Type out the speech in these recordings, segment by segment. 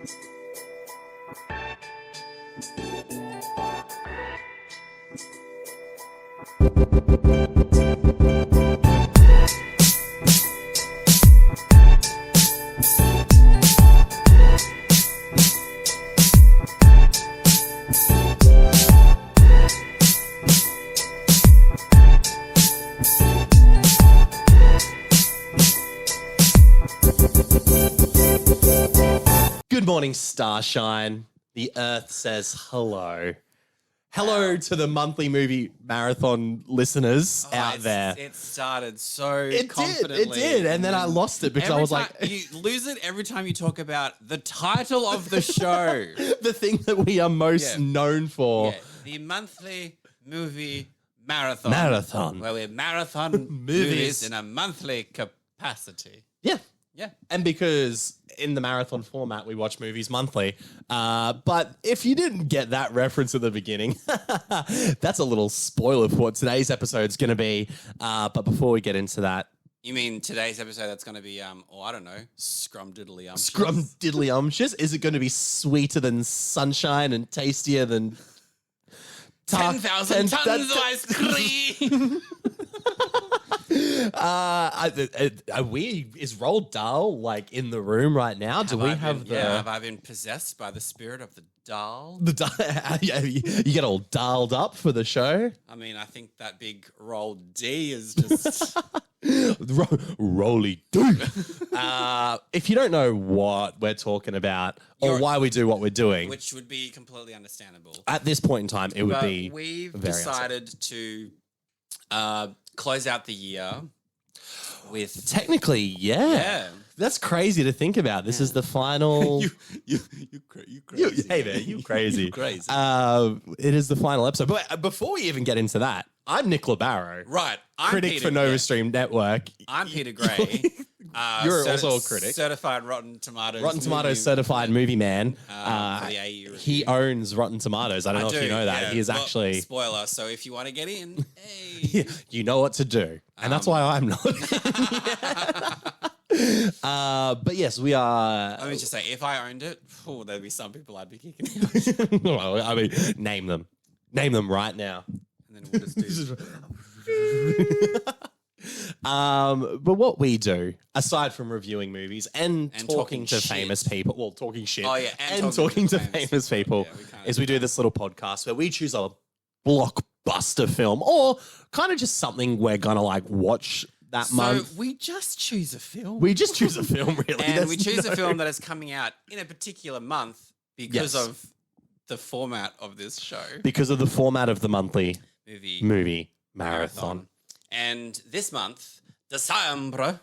Good morning, Starshine. The Earth says hello. Hello to the monthly movie marathon listeners out there. It started so confidently. It did. And then I lost it because I was like... You lose it every time you talk about the title of the show. The thing that we are most known for. Yeah, the monthly movie marathon. Marathon. Where we marathon movies in a monthly capacity. Yeah. Yeah. And because in the marathon format, we watch movies monthly. But if you didn't get that reference at the beginning, that's a little spoiler for what today's episode's going to be. But before we get into that. You mean today's episode that's going to be, I don't know, scrumdiddly-umptious? Scrumdiddly-umptious? Is it going to be sweeter than sunshine and tastier than... 10,000 tons of ice cream! Is Roald Dahl like in the room right now? Have I been possessed by the spirit of the Dahl? You get all dialed up for the show? I mean, I think that big roll D is just Rolly do. If you don't know what we're talking about or why we do what we're doing, which would be completely understandable at this point in time, it would be. We've decided to close out the year with technically, yeah. That's crazy to think about. This is the final. you crazy. Hey there, you crazy. You crazy. It is the final episode. But before we even get into that, I'm Nick LaBarrow. Right. I'm critic Peter, for NovaStream Network. I'm Peter Gray. You're also a critic. Certified Rotten Tomatoes. Rotten Tomatoes certified movie man. For the AE review. He owns Rotten Tomatoes. I don't know if you know that. Yeah. He is actually... Spoiler. So if you want to get in, hey. You know what to do. And that's why I'm not. But yes, we are... Let me just say, if I owned it, there'd be some people I'd be kicking out. Well, I mean, name them. Name them right now. And then we'll just do... But what we do, aside from reviewing movies and talking to famous people, talking shit, and talking to famous people, is we do this little podcast where we choose a blockbuster film or kind of just something we're gonna like watch that month. So we just choose a film. We just choose a film, really. And we choose a film that is coming out in a particular month because of the format of this show. Because of the format of the monthly movie marathon. And this month, December.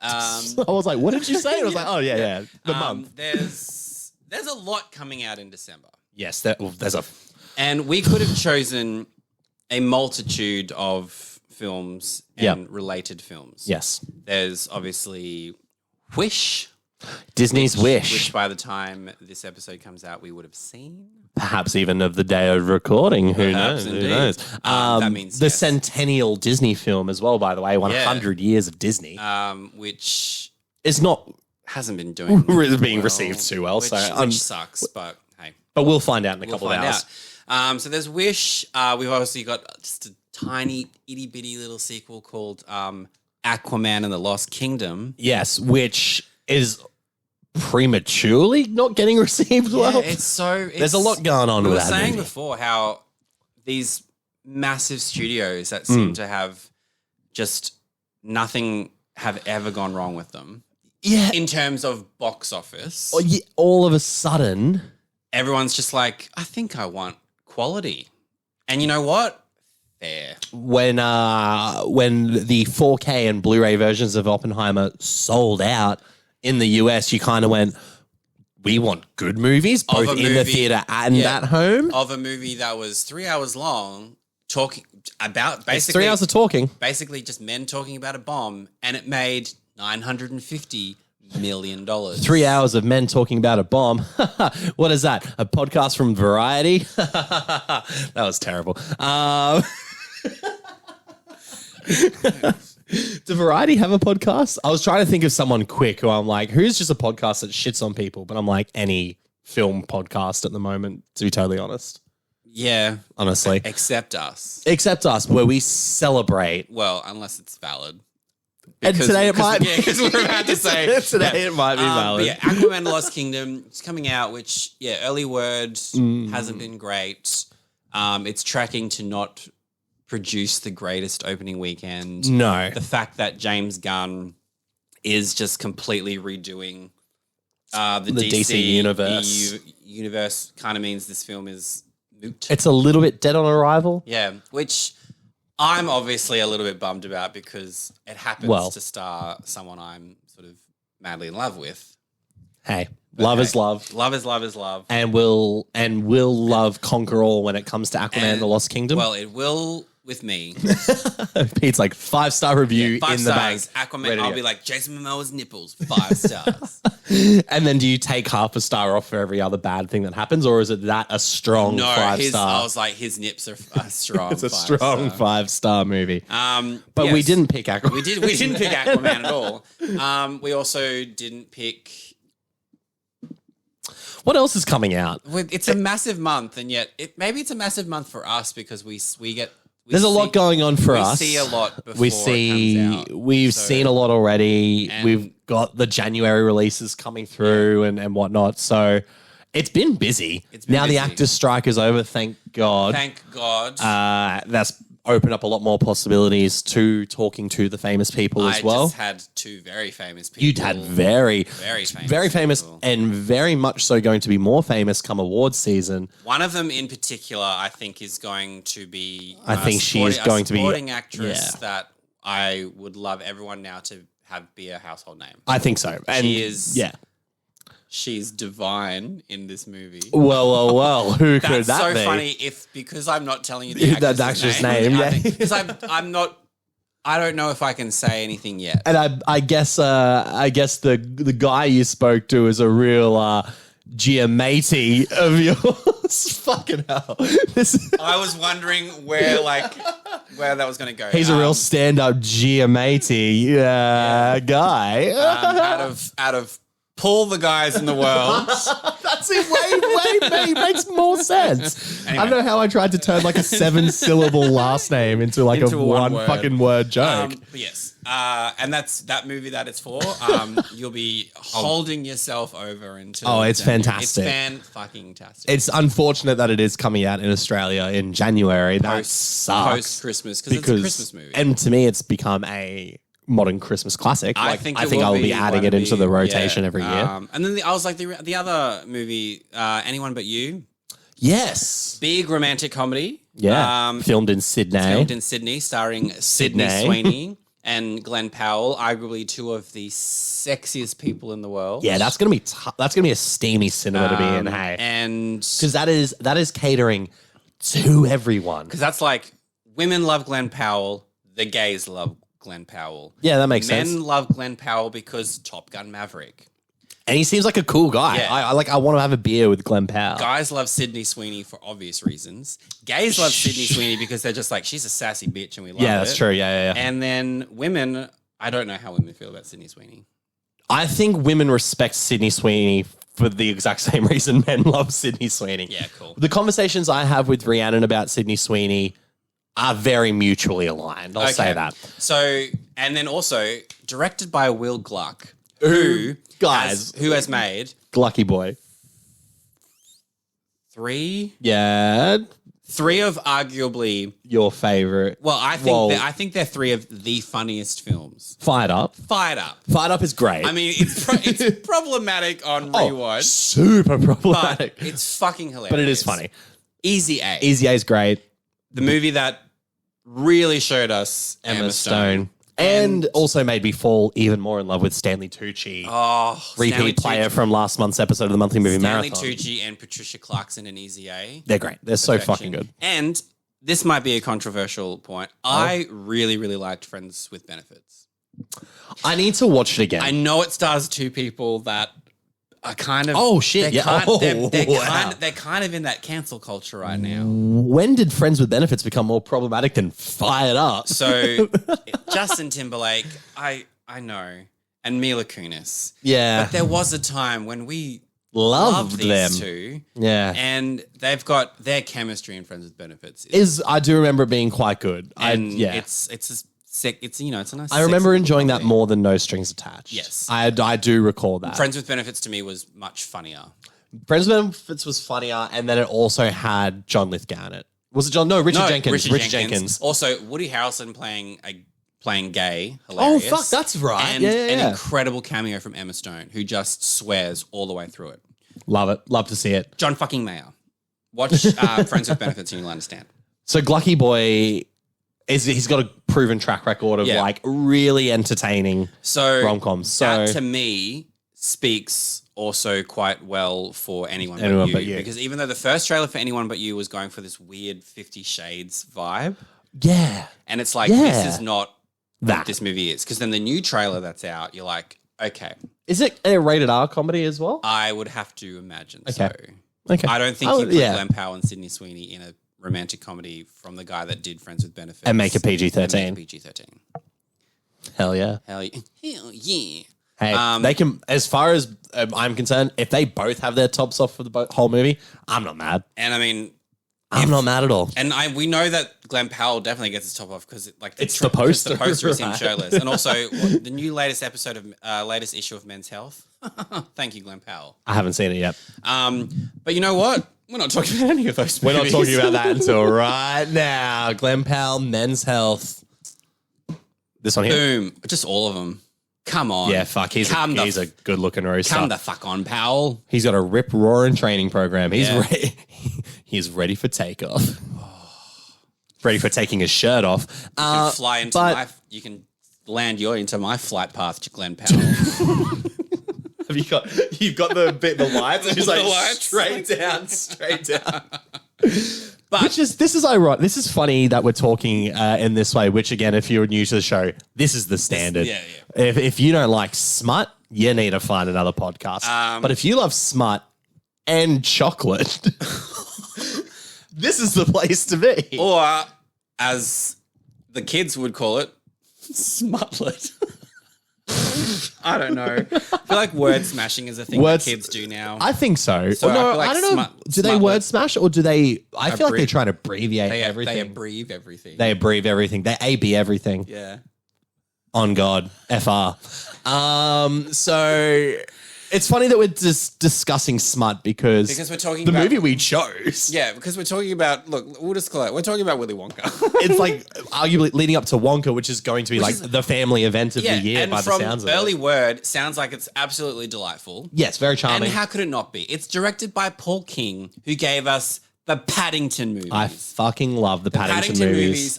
I was like, what did you say? I was like, oh, yeah. The month. There's a lot coming out in December. Yes, there's a... And we could have chosen a multitude of films and related films. Yes. There's obviously Wish. Disney's Wish. Which by the time this episode comes out, we would have seen. Perhaps even of the day of recording. Who knows? Indeed. Who knows? That means the centennial Disney film as well, by the way, 100 years of Disney. Which is not... hasn't been doing being received too well. Which sucks, but hey. But we'll find out in a couple of hours. So there's Wish. We've obviously got just a tiny, itty-bitty little sequel called Aquaman and the Lost Kingdom. Yes, which is prematurely not getting received well. There's a lot going on with that. We were saying before how these massive studios that seem to have just nothing have ever gone wrong with them. Yeah. In terms of box office. All of a sudden, everyone's just like, I think I want quality. And you know what? Fair. When the 4K and Blu-ray versions of Oppenheimer sold out in the US, you kind of went, we want good movies, both in the theater and at home. Of a movie that was 3 hours long, talking about basically... It's 3 hours of talking. Basically just men talking about a bomb, and it made $950 million. 3 hours of men talking about a bomb. What is that? A podcast from Variety? That was terrible. Do Variety have a podcast? I was trying to think of someone quick who I'm like, who's just a podcast that shits on people? But I'm like, any film podcast at the moment, to be totally honest. Yeah. Honestly. Except us. Except us, where we celebrate. Well, unless it's valid. And today it might be. Yeah, because we're about to say. Today it might be valid. Yeah, Aquaman Lost Kingdom is coming out, which, early word hasn't been great. It's tracking to not produce the greatest opening weekend. No. The fact that James Gunn is just completely redoing the DC universe kind of means this film is moot. It's a little bit dead on arrival. Yeah, which I'm obviously a little bit bummed about because it happens to star someone I'm sort of madly in love with. Hey, love is love. Love is love is love. And will love conquer all when it comes to Aquaman and the Lost Kingdom? Well, it will with me. Pete's like 5-star review in the bank. Aquaman, I'll be like, Jason Momoa's nipples, 5 stars. And then do you take half a star off for every other bad thing that happens, or is it that a strong 5-star? I was like, his nips are strong. It's a strong 5-star movie. But we didn't pick Aquaman. We didn't pick Aquaman at all. We also didn't pick. What else is coming out? It's a massive month, and yet maybe it's a massive month for us because we get. There's a lot going on for us. We see a lot before it comes out. We've seen a lot already. We've got the January releases coming through and whatnot. So it's been busy. The actors' strike is over, thank God. Thank God. That's opened up a lot more possibilities to talking to the famous people as well. I just had 2 very famous people. You'd had very famous people. And very much so going to be more famous come awards season. One of them in particular, I think, is going to be. I think she is going to be a supporting actress that I would love everyone now to be a household name. I think so. And she is. Yeah. She's divine in this movie. Well. Who could that be? That's so funny because I'm not telling you the actress' name. Yeah. Because I'm not. I don't know if I can say anything yet. And I guess the guy you spoke to is a real Giamatti of yours. Fucking hell. I was wondering where that was going to go. He's a real stand-up Giamatti guy. Out of pull the guys in the world. That's it. Way makes more sense. Anyway. I don't know how I tried to turn like a 7-syllable last name into a one fucking word joke. Yes. And that's that movie that it's for. You'll be holding yourself over until. Oh, it's fantastic. It's fan-fucking-tastic. It's unfortunate that it is coming out in Australia in January. That sucks. Post-Christmas because it's a Christmas movie. And to me, it's become a modern Christmas classic. I think I'll be adding it into the rotation every year. And then I was like the other movie, Anyone But You. Yes. Big romantic comedy. Yeah. Filmed in Sydney. Starring Sydney Sweeney and Glenn Powell, arguably 2 of the sexiest people in the world. Yeah, that's gonna be that's gonna be a steamy cinema to be in. Hey, and because that is catering to everyone. Because that's like women love Glenn Powell, the gays love Glenn Powell. Yeah, that makes sense. Men love Glenn Powell because Top Gun Maverick. And he seems like a cool guy. Yeah. I want to have a beer with Glenn Powell. Guys love Sydney Sweeney for obvious reasons. Gays love Sydney Sweeney because they're just like, she's a sassy bitch and we love it. Yeah, that's true. Yeah. And then women, I don't know how women feel about Sydney Sweeney. I think women respect Sydney Sweeney for the exact same reason men love Sydney Sweeney. Yeah, cool. The conversations I have with Rhiannon about Sydney Sweeney are very mutually aligned. I'll say that. So, and then also directed by Will Gluck, who has made Glucky boy 3 of arguably your favorite. Well, I think they're 3 of the funniest films. Fired Up is great. I mean, it's problematic on rewatch. Super problematic. But it's fucking hilarious. But it is funny. Easy A is great. The movie that really showed us Emma Stone. And also made me fall even more in love with Stanley Tucci. Repeat player from last month's episode of the Monthly Movie Marathon. Stanley Tucci and Patricia Clarkson and Easy A. They're great. They're so fucking good. And this might be a controversial point. I really, really liked Friends with Benefits. I need to watch it again. I know it stars 2 people that are kind of. Oh shit! They're Wow. they're kind of in that cancel culture right now. When did Friends with Benefits become more problematic than Fired Up? So Justin Timberlake, I know, and Mila Kunis. Yeah, but there was a time when we loved these them. two. Yeah, and they've got their chemistry in Friends with Benefits. I do remember it being quite good. It's a nice. I remember enjoying that more than No Strings Attached. Yes, I do recall that. Friends with Benefits to me was much funnier. Friends with Benefits was funnier, and then it also had John Lithgow in it. Was it John? No, Richard Jenkins. Richard Jenkins. Also, Woody Harrelson playing gay. Hilarious. Oh fuck, that's right. And an incredible cameo from Emma Stone, who just swears all the way through it. Love it. Love to see it. John fucking Mayer. Watch Friends with Benefits and you'll understand. So Glucky Boy he's got a proven track record of like really entertaining rom-coms. So that to me speaks also quite well for Anyone But You. Because even though the first trailer for Anyone But You was going for this weird 50 Shades vibe. Yeah. And it's like, this is not what this movie is. Because then the new trailer that's out, you're like, okay. Is it a rated R comedy as well? I would have to imagine so. Okay. I don't think you put Glenn Powell and Sydney Sweeney in a romantic comedy from the guy that did Friends with Benefits. And make it PG-13. Hell yeah. Hell yeah. Hey, they can, as far as I'm concerned, if they both have their tops off for the whole movie, I'm not mad. And I mean, I'm not mad at all. And we know that Glenn Powell definitely gets his top off because it's the poster. The poster is him shirtless. And also the new latest episode of latest issue of Men's Health. Thank you, Glenn Powell. I haven't seen it yet. But you know what? We're not talking about any of those movies. We're not talking about that until right now. Glenn Powell, Men's Health. This one here. Boom. Just all of them. Come on. Yeah, fuck. He's a good-looking rooster. Come the fuck on, Powell. He's got a rip-roaring training program. He's ready. He's ready for takeoff. Ready for taking his shirt off. You can fly into you can land into my flight path to Glenn Powell. You've got the lights, and he's like straight down. But this is ironic. This is funny that we're talking in this way. Which again, if you're new to the show, this is the standard. If you don't like smut, you need to find another podcast. But if you love smut and chocolate, this is the place to be. Or as the kids would call it, smutlet. I don't know. I feel like word smashing is a thing that kids do now. I think so. So I don't know. Do they word smash or do they? I feel like they're trying to abbreviate everything. They abbreviate everything. They abbreviate everything. They AB everything. Yeah. On God. FR. So it's funny that we're just discussing smut because we're talking the about movie we chose. Yeah, because we're talking about, we'll just call it, we're talking about Willy Wonka. It's like arguably leading up to Wonka, which is going to be the family event of the year by the sounds of it. Early word sounds like it's absolutely delightful. Yes, very charming. And how could it not be? It's directed by Paul King, who gave us the Paddington movies. I fucking love the Paddington movies.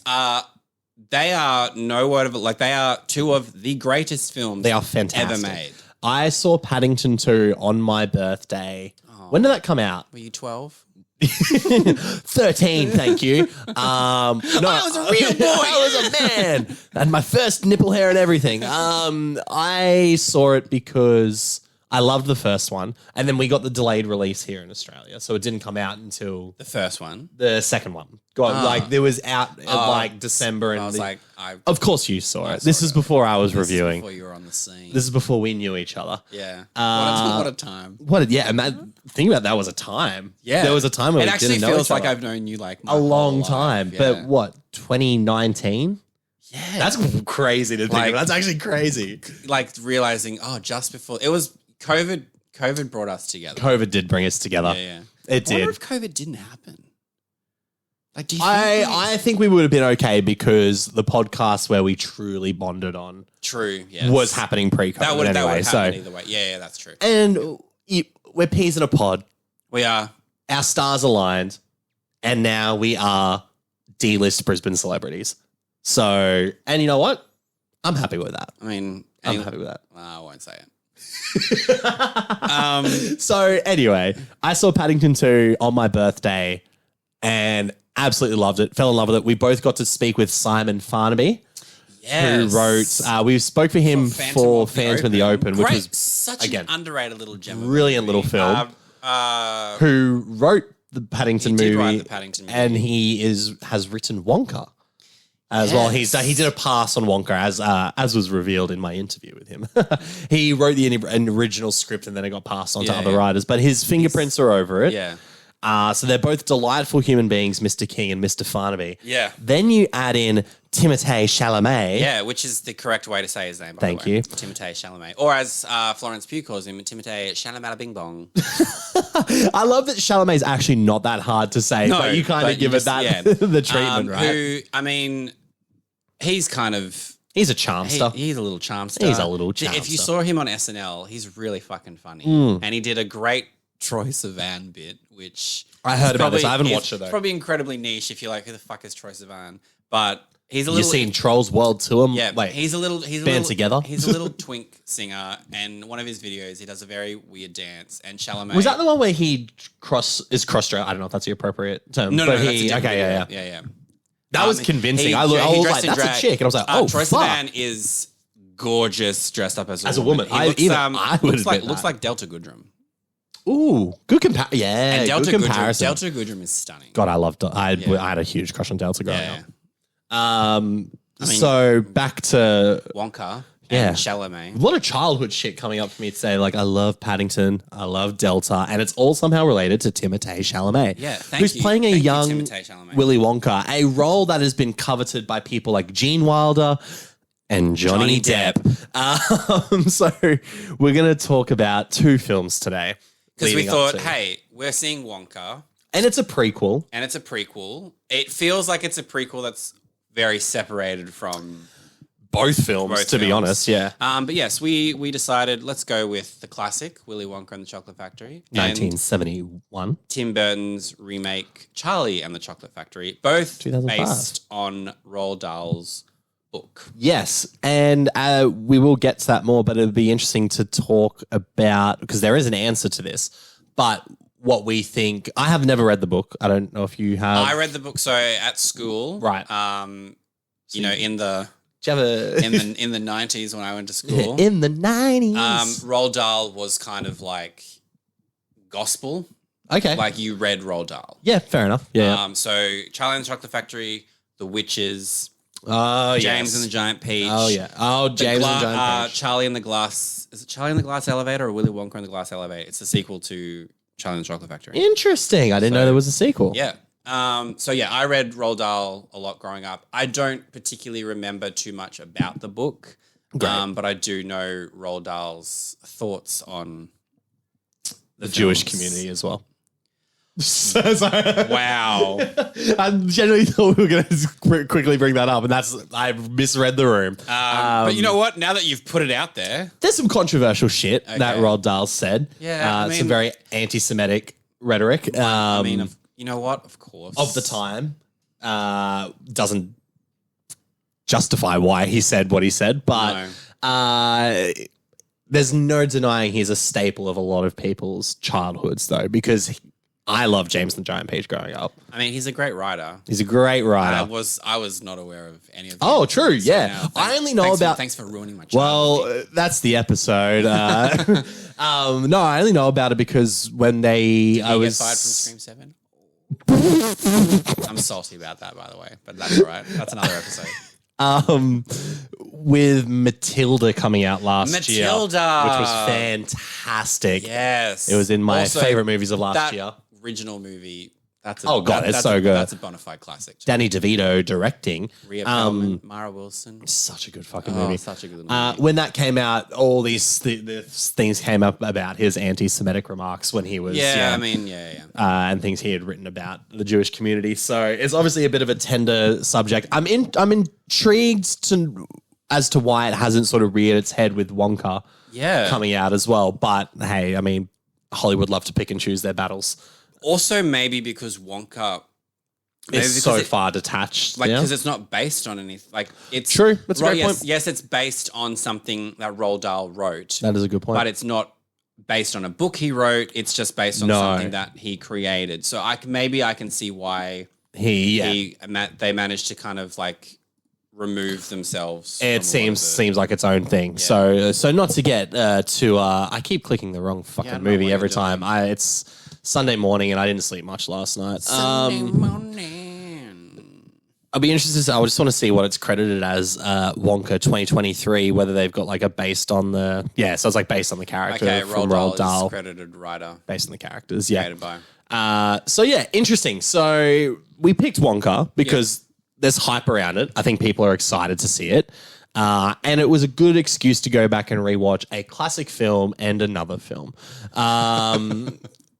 They are no word of it. Like, they are two of the greatest films they are fantastic. ever made. I saw Paddington 2 on my birthday. Oh. When did that come out? Were you 12? 13, thank you. No, I was a real boy. I was a man. I had my first nipple hair and everything. I saw it because I loved the first one. And then we got the delayed release here in Australia. So it didn't come out until... The first one? The second one. There was out in December. And I was of course you saw it. This is before I was reviewing. Before you were on the scene. This is before we knew each other. Yeah. What a time. Think about that was a time. Yeah. There was a time when we didn't know each other. It actually feels like I've known you my a long time. Yeah. But what, 2019? Yeah. That's crazy to think of. That's actually crazy. Like realizing, just before. It was COVID. COVID brought us together. COVID did bring us together. Yeah. It did. I wonder if COVID didn't happen. Like, do you I think we would have been okay because the podcast where we truly bonded on was happening pre-COVID that would anyway. Happen either way. Yeah, that's true. And we're peas in a pod. We are. Our stars aligned, and now we are D-list Brisbane celebrities. So, and you know what? I'm happy with that. I mean, I'm happy with that. I won't say it. So anyway, I saw Paddington 2 on my birthday and absolutely loved it. Fell in love with it. We both got to speak with Simon Farnaby. who wrote. We spoke for him for Phantom of the Open, which was such an underrated little gem, brilliant little film. Who wrote the Paddington movie? Write the Paddington movie, and he has written Wonka as well. He did a pass on Wonka as was revealed in my interview with him. He wrote the original script and then it got passed on to other writers, but his fingerprints are over it. Yeah. So they're both delightful human beings, Mr. King and Mr. Farnaby. Yeah. Then you add in Timothée Chalamet. Yeah, which is the correct way to say his name, by Thank the way. you. Timothée Chalamet. Or as Florence Pugh calls him, Timothée Chalamet Bing Bong. I love that Chalamet's actually not that hard to say, but you kind of give it that the treatment, right? Who, I mean, he's kind of... He's a charmster. He's a little charmster. He's a little charmster. If you saw him on SNL, he's really fucking funny. And he did a great Troye Sivan bit, which... I heard about this. I haven't watched it, though. Probably incredibly niche if you're like, who the fuck is Troye Sivan? But he's a little... You've seen Trolls World Tour? Yeah. Wait, he's a little... band together? He's a little twink singer, and one of his videos, he does a very weird dance, and Chalamet... Was that the one where he is cross-dressed? I don't know if that's the appropriate term. No, but that's a different video. Yeah. Yeah. That was convincing. I was like, that's a chick. And I was like, oh, Troye fuck. Sivan is gorgeous dressed up as a woman. He looks, I would looks like Delta Goodrem. Ooh, good comparison. Yeah, and good comparison. Delta Goodrem is stunning. God, I loved it. I had a huge crush on Delta growing up. I mean, So back to Wonka and Chalamet. A lot of childhood shit coming up for me today. Like, I love Paddington. I love Delta. And it's all somehow related to Timothée Chalamet. Yeah, who's playing a young Willy Wonka, a role that has been coveted by people like Gene Wilder and Johnny Depp. So we're going to talk about two films today. Because we thought, hey, we're seeing Wonka. And it's a prequel. It feels like it's a prequel that's very separated from both films, to be honest, yeah. But yes, we decided, let's go with the classic, Willy Wonka and the Chocolate Factory. 1971. Tim Burton's remake, Charlie and the Chocolate Factory. Both 2005. Based on Roald Dahl's book. Yes, and we will get to that more, but it'll be interesting to talk about, because there is an answer to this, but what we think. I have never read the book. I don't know if you have. I read the book, so at school. Right. In the... Do you have a... in the 90s when I went to school. In the 90s. Roald Dahl was kind of like gospel. Okay. Like you read Roald Dahl. Yeah, fair enough. Yeah. So Charlie and the Chocolate Factory, The Witches... Oh, James and the Giant Peach. Oh, yeah. Oh, James and the Giant Peach. Charlie and the Glass... Is it Charlie and the Glass Elevator or Willy Wonka and the Glass Elevator? It's a sequel to Charlie and the Chocolate Factory. Interesting. I didn't know there was a sequel. Yeah. I read Roald Dahl a lot growing up. I don't particularly remember too much about the book, but I do know Roald Dahl's thoughts on the Jewish community as well. Wow. I genuinely thought we were going to quickly bring that up, and I misread the room. But you know what? Now that you've put it out there, there's some controversial shit that Roald Dahl said. Yeah, some very anti-Semitic rhetoric. You know what? Of course. Of the time. Doesn't justify why he said what he said, but there's no denying he's a staple of a lot of people's childhoods, though, because I love James and the Giant Peach growing up. I mean, he's a great writer. He's a great writer. I was not aware of any of that. Oh, true, yeah. I only know about... Thanks for ruining my childhood. Well, that's the episode. No, I only know about it because when they... Did he get fired from Scream 7? I'm salty about that, by the way, but that's all right. That's another episode. With Matilda coming out last year, which Matilda, was fantastic. Yes, it was in my favorite movies of last year. Original movie. It's so good. That's a bona fide classic. Danny DeVito directing. Rhea Perlman, Mara Wilson. Such a good fucking movie. Such a good movie. When that came out, all these things came up about his anti-Semitic remarks when he was and things he had written about the Jewish community. So it's obviously a bit of a tender subject. I'm intrigued as to why it hasn't sort of reared its head with Wonka coming out as well. But hey, I mean, Hollywood love to pick and choose their battles. Also, maybe because Wonka is so far detached. Because it's not based on anything. Like, it's true. That's a great point. Yes, it's based on something that Roald Dahl wrote. That is a good point. But it's not based on a book he wrote. It's just based on something that he created. So maybe I can see why they managed to kind of like remove themselves. It seems like its own thing. Yeah. So not to get I keep clicking the wrong fucking movie every time. It's Sunday morning and I didn't sleep much last night. Sunday morning. I'll be interested. I just want to see what it's credited as. Wonka 2023. Whether they've got like a based on the so it's like based on the character. Okay, from Roald Dahl is credited writer based on the characters. Yeah. Created by. So yeah, interesting. So we picked Wonka because there's hype around it. I think people are excited to see it. And it was a good excuse to go back and rewatch a classic film and another film,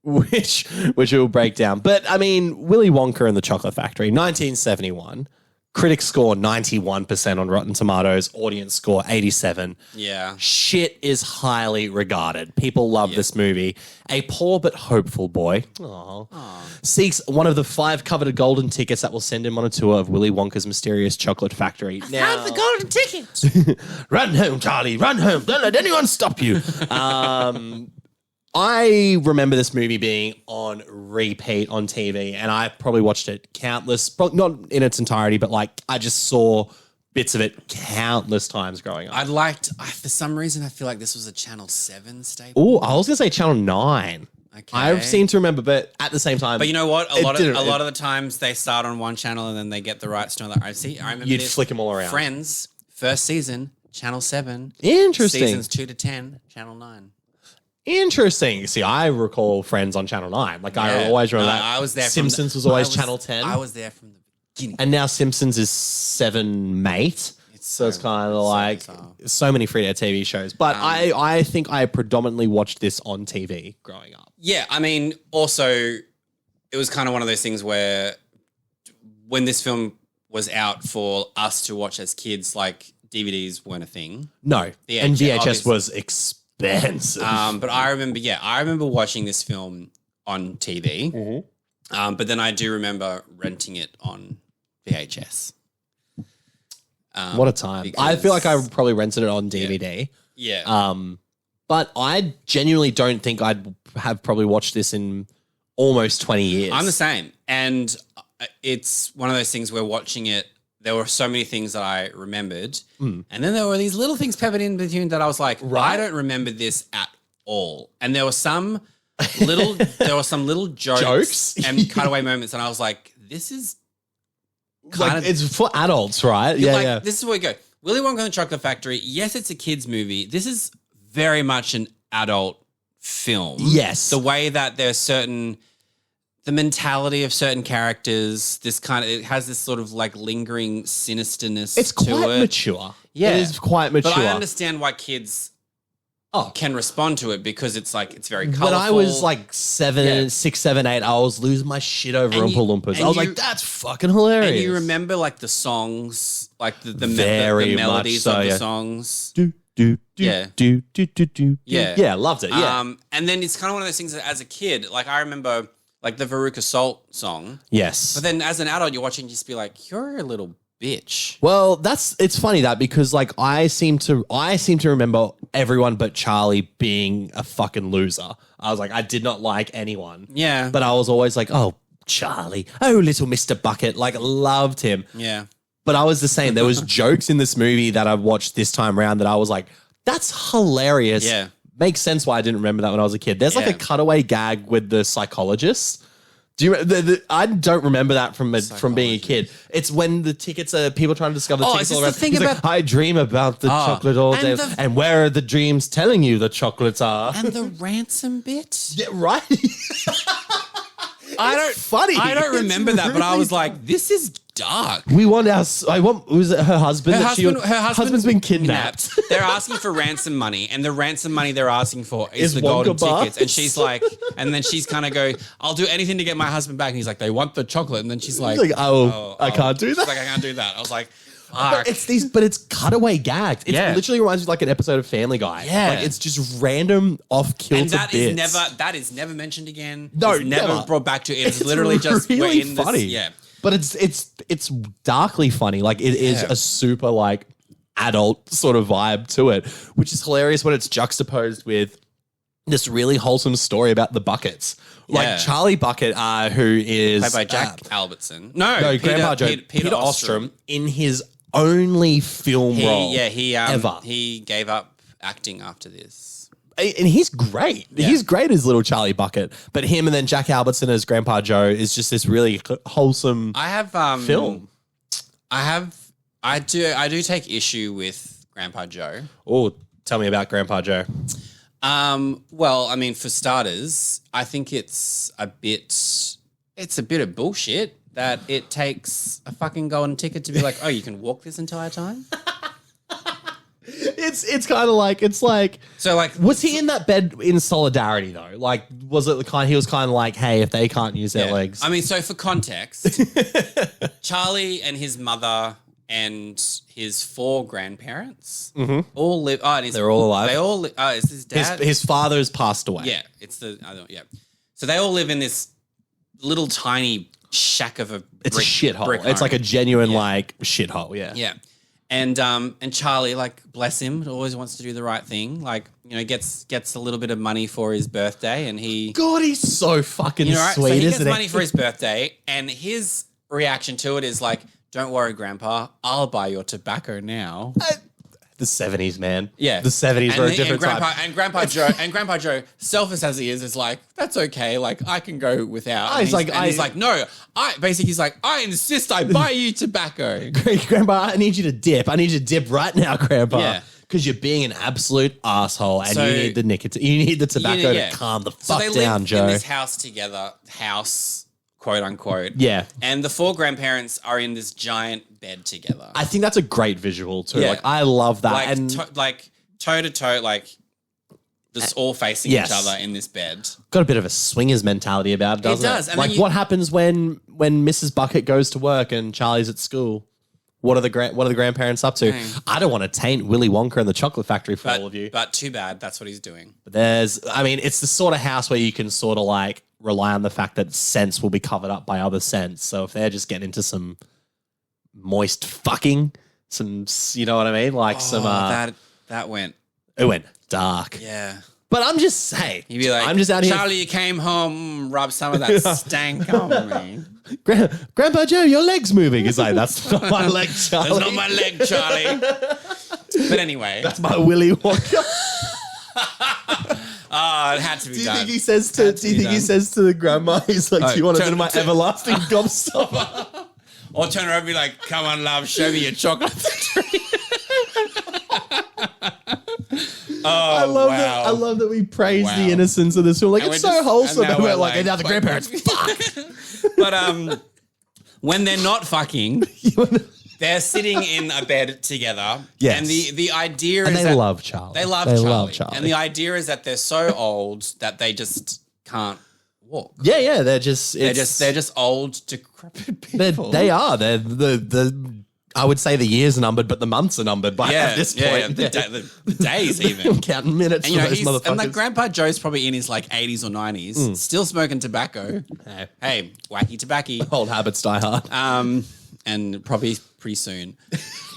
which we'll break down. But I mean, Willy Wonka and the Chocolate Factory, 1971. Critics score 91% on Rotten Tomatoes. Audience score 87%. Yeah. Shit is highly regarded. People love this movie. A poor but hopeful boy seeks one of the 5 coveted golden tickets that will send him on a tour of Willy Wonka's mysterious chocolate factory. Found the golden ticket. Run home, Charlie. Run home. Don't let anyone stop you. I remember this movie being on repeat on TV, and I probably watched it countless, not in its entirety, but like I just saw bits of it countless times growing up. For some reason, I feel like this was a Channel 7 staple. Oh, I was going to say Channel 9. Okay. I seem to remember, but at the same time. But you know what? A lot of the times they start on one channel and then they get the rights to another. I remember you'd flick them all around. Friends, first season, Channel 7. Interesting. Seasons 2 to 10, Channel 9. Interesting. See, I recall Friends on Channel 9. Like, I always remember that. I was there. Simpsons was always Channel 10. I was there from the beginning. And now Simpsons is 7 mate. So it's kind of like so many free-to-air TV shows. But I think I predominantly watched this on TV growing up. Yeah, I mean, also, it was kind of one of those things where when this film was out for us to watch as kids, like, DVDs weren't a thing. No. And VHS was expensive. But I remember watching this film on TV. Mm-hmm. But then I do remember renting it on VHS. What a time. I feel like I probably rented it on DVD. Yeah. But I genuinely don't think I'd have probably watched this in almost 20 years. I'm the same. And it's one of those things where watching it, there were so many things that I remembered. And then there were these little things peppered in between that I was like, I don't remember this at all. And there were some little jokes and cutaway moments. And I was like, this is kind of... It's for adults, right? Yeah. This is where we go. Willy Wonka and the Chocolate Factory. Yes, it's a kid's movie. This is very much an adult film. Yes. The way that there's the mentality of certain characters, it has this sort of like lingering sinisterness to it. It's quite mature. Yeah. It is quite mature. But I understand why kids can respond to it because it's very colorful. When I was like 6, 7, 8, I was losing my shit over Oompa Loompas. I was like, that's fucking hilarious. And you remember like the songs, like the melodies of the songs. Yeah, loved it. Yeah. And then it's kind of one of those things that as a kid, like I remember like the Veruca Salt song. Yes. But then as an adult, you're watching, just be like, you're a little bitch. Well, it's funny that because like I seem to remember everyone but Charlie being a fucking loser. I was like, I did not like anyone. Yeah. But I was always like, oh, Charlie, oh, little Mr. Bucket, like loved him. Yeah. But I was the same. There was jokes in this movie that I watched this time around that I was like, that's hilarious. Yeah. Makes sense why I didn't remember that when I was a kid. There's like a cutaway gag with the psychologist. Do you? I don't remember that from being a kid. It's when the tickets are people trying to discover the tickets all around. He's like, I dream about the chocolate all day. And where are the dreams telling you the chocolates are? And the ranson bit. Yeah, right. Funny. I don't remember that, but I was like, this is dark. Was it her husband? Her husband's been kidnapped. They're asking for ransom money, and the ransom money they're asking for is the golden tickets. And she's like, and then she's kind of going, I'll do anything to get my husband back. And he's like, they want the chocolate. And then she's like, I can't do that. She's like, I can't do that. I was like, fuck. But it's cutaway gagged. It literally reminds me of like an episode of Family Guy. Yeah. Like it's just random off-kilter bits. That is never mentioned again. No, it's never brought back to it. It's literally just really in funny. This. Yeah. But it's darkly funny. Like it is a super like adult sort of vibe to it, which is hilarious when it's juxtaposed with this really wholesome story about the Buckets. Like Charlie Bucket, who is played by Jack Albertson. No, Grandpa Joe. Peter Ostrom in his only film role. Yeah, he ever. He gave up acting after this. And he's great. Yeah. He's great as little Charlie Bucket. But him and then Jack Albertson as Grandpa Joe is just this really wholesome film. I do take issue with Grandpa Joe. Oh, tell me about Grandpa Joe. Well, I mean, for starters, I think it's a bit of bullshit that it takes a fucking golden ticket to be like, oh, you can walk this entire time. It's kind of like, it's like, so like, was he in that bed in solidarity though? Like, was it the kind, he was kind of like, hey, if they can't use their legs. I mean, so for context, Charlie and his mother and his 4 grandparents all live. Oh, and they're all alive. They all. Is his dad? His father has passed away. Yeah, it's the. Yeah, so they all live in this little tiny shack of a. It's a shithole. It's like a genuine like shithole. Yeah. Yeah, and Charlie, like, bless him, always wants to do the right thing. Like, you know, gets a little bit of money for his birthday, and God, he's so fucking sweet. So he gets money for his birthday, and his reaction to it is like, don't worry, Grandpa, I'll buy your tobacco now. The 70s, man. Yeah. The 70s were a different time. And Grandpa Joe, selfish as he is like, that's okay. Like, I can go without. He's like, no, I insist I buy you tobacco. Grandpa, I need you to dip. I need you to dip right now, Grandpa. Yeah. Because you're being an absolute asshole and you need the nicotine. You need the tobacco to calm the fuck down, Joe. So they live in this house together. Quote unquote. Yeah. And the 4 grandparents are in this giant bed together. I think that's a great visual too. Yeah. Like, I love that. Like, toe to toe, like, just all facing each other in this bed. Got a bit of a swingers mentality about it, doesn't it? Does. And like, what happens when Mrs. Bucket goes to work and Charlie's at school? What are the grandparents up to? Dang. I don't want to taint Willy Wonka and the Chocolate Factory for all of you. But too bad, that's what he's doing. But it's the sort of house where you can sort of like rely on the fact that scents will be covered up by other scents. So if they're just getting into some moist fucking, you know what I mean? Like that went. It went dark. Yeah. But I'm just saying. You'd be like, I'm just out here. Charlie, you came home, rub some of that stank on me. Grandpa Joe, your leg's moving. He's like, that's not my leg, Charlie. That's not my leg, Charlie. But anyway. That's my Willy Wonka. Oh, it had to be done. Do you think he says to the grandma, he's like, do you want a bit of my everlasting gobstopper? Or turn her over and be like, come on, love, show me your chocolate factory. I love that we praise the innocence of this film. Like, it's so wholesome. And we're like, now the grandparents, fuck. But when they're not fucking, they're sitting in a bed together. Yes. And the idea is that they love Charlie. They love Charlie. And the idea is that they're so old that they just can't walk. Yeah. They're just old, decrepit people. They are. They're I would say the years are numbered, but the months are numbered by at this point. The days even. I'm counting minutes for those motherfuckers. And like Grandpa Joe's probably in his like 80s or 90s, still smoking tobacco. Hey, wacky tobacco. Old habits die hard. And probably pretty soon.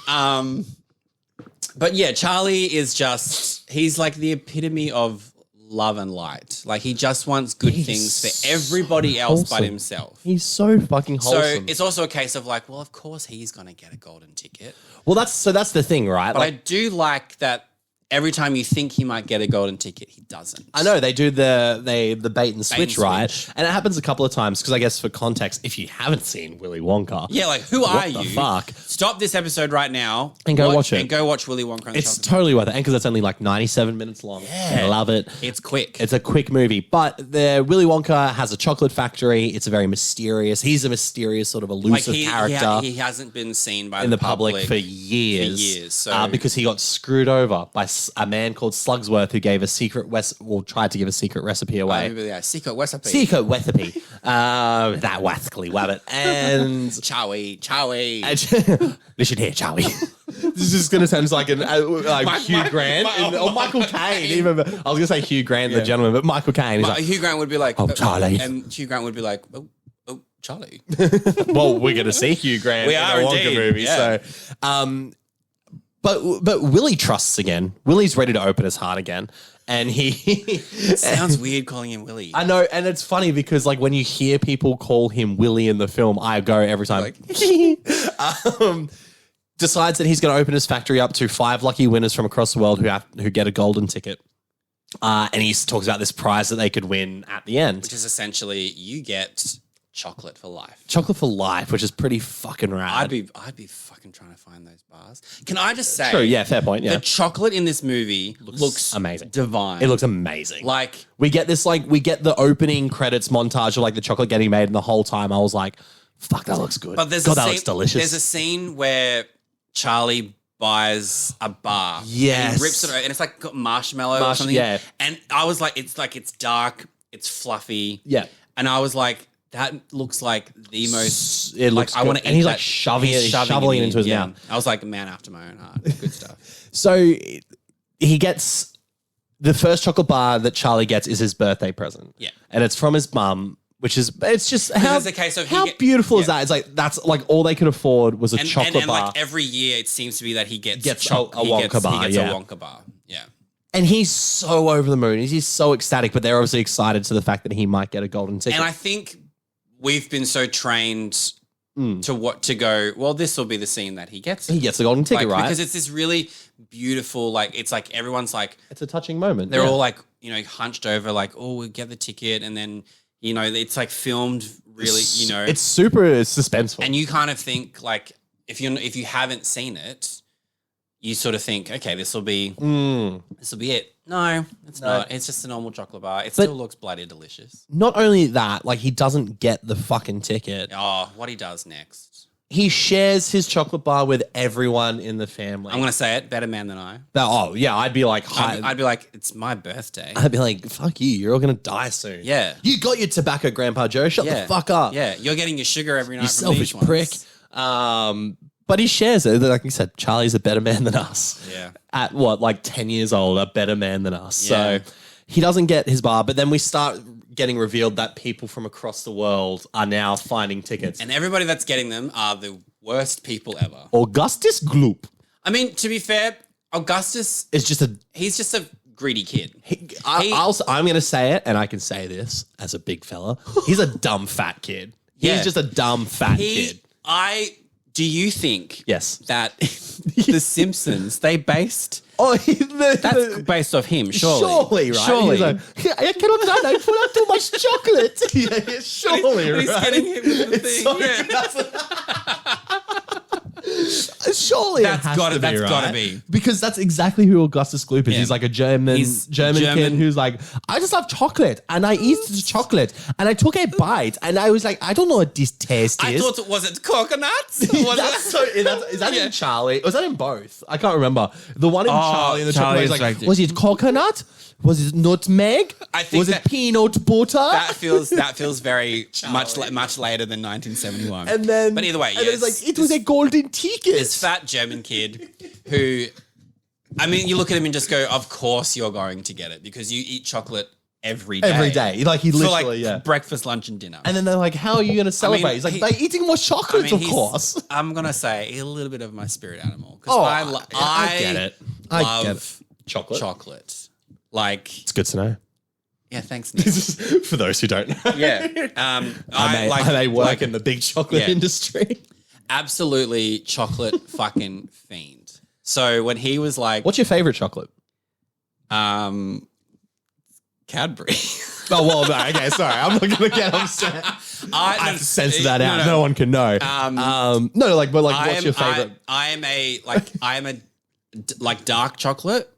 But yeah, Charlie is he's like the epitome of love and light. Like, he just wants good things for everybody else but himself. He's so fucking wholesome. So it's also a case of like, well, of course he's going to get a golden ticket. Well, that's the thing, right? But I do like that every time you think he might get a golden ticket, he doesn't. I know, they do the bait and switch, right? And it happens a couple of times because I guess for context, if you haven't seen Willy Wonka. Yeah, like, who are you? What the fuck? Stop this episode right now. And go watch it. And go watch Willy Wonka. It's totally worth it. And because it's only like 97 minutes long. Yeah. I love it. It's quick. It's a quick movie. But Willy Wonka has a chocolate factory. It's he's a mysterious sort of elusive character. He hasn't been seen by the public for years. So. Because he got screwed over by a man called Slugsworth, who gave tried to give a secret recipe away. Secret recipe. Secret recipe. That waskly wabbit. And Chowie. Listen here, Charlie. This is going to sound like Hugh Grant or Michael Caine. I was going to say Hugh Grant, the gentleman, but Michael Caine. Hugh Grant would be like, "Oh, Charlie," and Hugh Grant would be like, "Oh, Charlie." Well, we're going to see Hugh Grant in the Wonka movie. Yeah. So, but Willy trusts again. Willy's ready to open his heart again. And it sounds weird calling him Willy. I know, and it's funny because like when you hear people call him Willy in the film, I go every time. decides that he's going to open his factory up to 5 lucky winners from across the world who get a golden ticket. And he talks about this prize that they could win at the end. Which is essentially you get chocolate for life. Chocolate for life, which is pretty fucking rad. I'd be fucking trying to find those bars. Can I just say? True, yeah, fair point. Yeah, the chocolate in this movie looks amazing, divine. It looks amazing. Like we get the opening credits montage of like the chocolate getting made, and the whole time I was like, "Fuck, that looks good." But that looks delicious. There's a scene where Charlie buys a bar. Yes, and he rips it over, and it's like got marshmallow or something. Yeah, and I was like, it's dark, it's fluffy. Yeah, and I was like, that looks like the most. It looks. Like, I want to eat. And he's that. like shoveling it into his mouth. I was like, a man after my own heart. Good stuff. So he gets the first chocolate bar that Charlie gets is his birthday present. Yeah, and it's from his mum. Which is, it's just how beautiful is that? It's like, that's like all they could afford was a chocolate bar. And like every year it seems to be that he gets a Wonka bar. He gets a Wonka bar. Yeah. And he's so over the moon. He's so ecstatic, but they're obviously excited to the fact that he might get a golden ticket. And I think we've been so trained to go, well, this will be the scene that he gets. He gets a golden ticket, right? Because it's this really beautiful, like, it's like everyone's like. It's a touching moment. They're all like, hunched over, like, oh, we'll get the ticket. And then, it's like filmed really, It's super suspenseful. And you kind of think like, if you haven't seen it, you sort of think, okay, this will be it. No, it's not. It's just a normal chocolate bar. It still looks bloody delicious. Not only that, like he doesn't get the fucking ticket. Oh, what he does next. He shares his chocolate bar with everyone in the family. I'm going to say it, better man than I. Oh, yeah, I'd be like... I'd be like, it's my birthday. I'd be like, fuck you, you're all going to die soon. Yeah. You got your tobacco, Grandpa Joe. Shut the fuck up. Yeah, you're getting your sugar every night you from these selfish prick. But he shares it. Like you said, Charlie's a better man than us. Yeah. At what, like 10 years old, a better man than us. Yeah. So he doesn't get his bar, but then we start getting revealed that people from across the world are now finding tickets. And everybody that's getting them are the worst people ever. Augustus Gloop. I mean, to be fair, Augustus is he's just a greedy kid. I'm going to say it, and I can say this as a big fella. He's a dumb fat kid. He's just a dumb fat kid. Do you think that The Simpsons, they based... Oh, that's based off him, surely. Surely, right? Surely. Like, I cannot stand I put out too much chocolate. Surely, right? He's getting hit with the thing. Surely that's gotta be. Because that's exactly who Augustus Gloop is. Yeah. He's like a German kid who's like, I just love chocolate and I eat the chocolate and I took a bite and I was like, I don't know what this taste is. I thought it was coconuts. Is that in Charlie? Was that in both? I can't remember. The one in Charlie and the chocolate was like, was it coconut? Was it nutmeg? Was it peanut butter? That feels very much later than 1971. And then, but either way, it's like it was a golden ticket. This fat German kid who, I mean, you look at him and just go, of course you're going to get it because you eat chocolate every day. Every day. Like he literally, for like breakfast, lunch and dinner. And then they're like, how are you going to celebrate? He's like, by eating more chocolates, of course. I'm going to say a little bit of my spirit animal. I get it. I love chocolate. Like, it's good to know. Yeah, thanks, Nick. For those who don't know. Yeah. I may work in the big chocolate industry. Absolutely chocolate fucking fiend. So when he was like... What's your favorite chocolate? Cadbury. Oh, well, no, okay, sorry. I'm not going to get upset. I have to censor that out. No one can know. What's your favorite? I am a dark chocolate.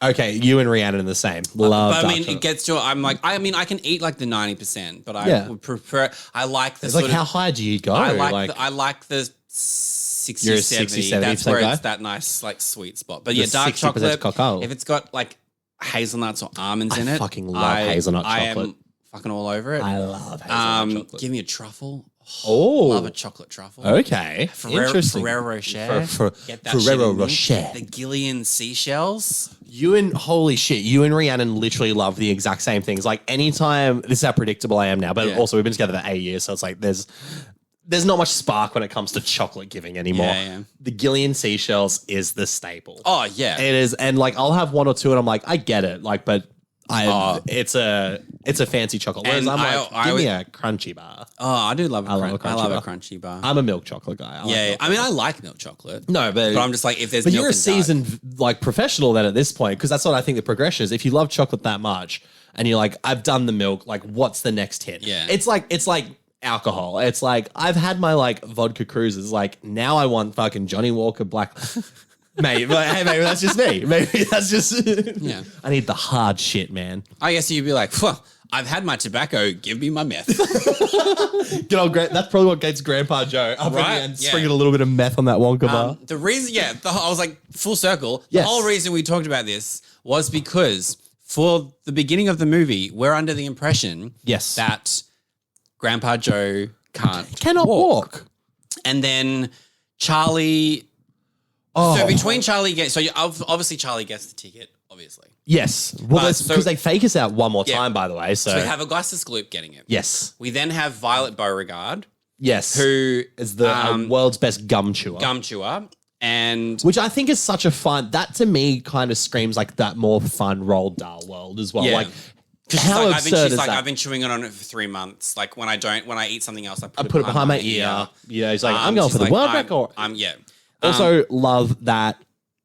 Okay, you and Rhiannon are the same. Love but I mean, chocolate. it gets to, I can eat like the 90%, but I would prefer, I like the it's sort like, of, how high do you go? I like the 60 or 70. That's where it's that nice, like, sweet spot. But yeah, dark chocolate, if it's got like hazelnuts or almonds in it. I fucking love hazelnut chocolate. I am fucking all over it. I love hazelnut chocolate. Give me a truffle. Oh, love a chocolate truffle. Okay, interesting. Ferrero Rocher. Ferrero Rocher. The Gillian seashells. You and Rhiannon literally love the exact same things. Like anytime, this is how predictable I am now. But also, we've been together for 8 years, so it's like there's not much spark when it comes to chocolate giving anymore. Yeah. The Gillian seashells is the staple. Oh yeah, it is. And like I'll have one or two, and I'm like, I get it. Like, but It's a fancy chocolate. Whereas I'm like, give me a crunchy bar. Oh, I do love a crunchy bar. I'm a milk chocolate guy. I mean, I like milk chocolate. No, but I'm just like, if there's but milk you're a seasoned like professional then at this point, because that's what I think the progression is. If you love chocolate that much and you're like, I've done the milk, like what's the next hit? Yeah. It's like alcohol. It's like I've had my like vodka cruises. Like now I want fucking Johnny Walker Black. Maybe that's just me. Maybe that's just yeah. I need the hard shit, man. I guess you'd be like, I've had my tobacco. Give me my meth. Good old that's probably what gets Grandpa Joe up right? And sprinkle a little bit of meth on that Wonka bar. The reason, I was like full circle. Yes. The whole reason we talked about this was because for the beginning of the movie, we're under the impression that Grandpa Joe cannot walk. And then Charlie. Oh. So between Charlie obviously Charlie gets the ticket, obviously. Yes. Well, because they fake us out one more time, by the way. So we have Augustus Gloop getting it. Yes. We then have Violet Beauregard. Yes. Who is the world's best gum chewer. And which I think is such a fun, that to me kind of screams like that more fun Roald Dahl world as well. Yeah. Like, how absurd is that? I've been chewing on it for 3 months. Like when I eat something else, I put it behind my ear. Yeah, he's like, I'm going for the world record. Also love that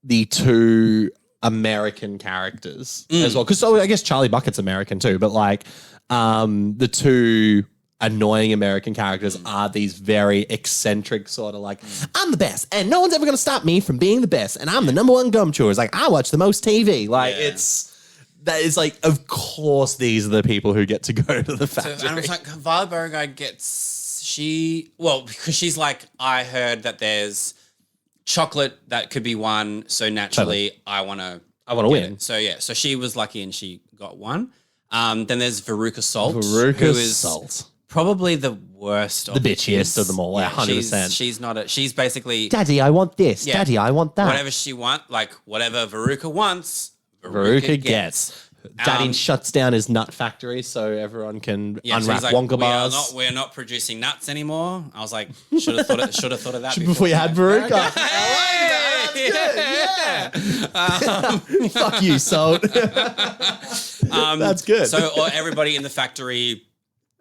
the two American characters as well. Because I guess Charlie Bucket's American too, but like the two annoying American characters are these very eccentric sort of like, I'm the best and no one's ever going to stop me from being the best and I'm the number one gum chewer. It's like, I watch the most TV. Like that is like, of course, these are the people who get to go to the factory. So, and it's like Violet Beauregard because she's like, I heard that there's chocolate that could be won, so naturally I want to win. It. So she was lucky and she got one. Then there's Veruca Salt, who is probably the worst, the bitchiest of them all. 100%. She's not she's basically, Daddy, I want this. Yeah, Daddy, I want that. Whatever she wants, like whatever Veruca wants, Veruca gets. Daddy shuts down his nut factory so everyone can unwrap Wonka bars. We're not producing nuts anymore. I was like, should have thought of that before you had Veruca. Fuck you, Salt. That's good. So everybody in the factory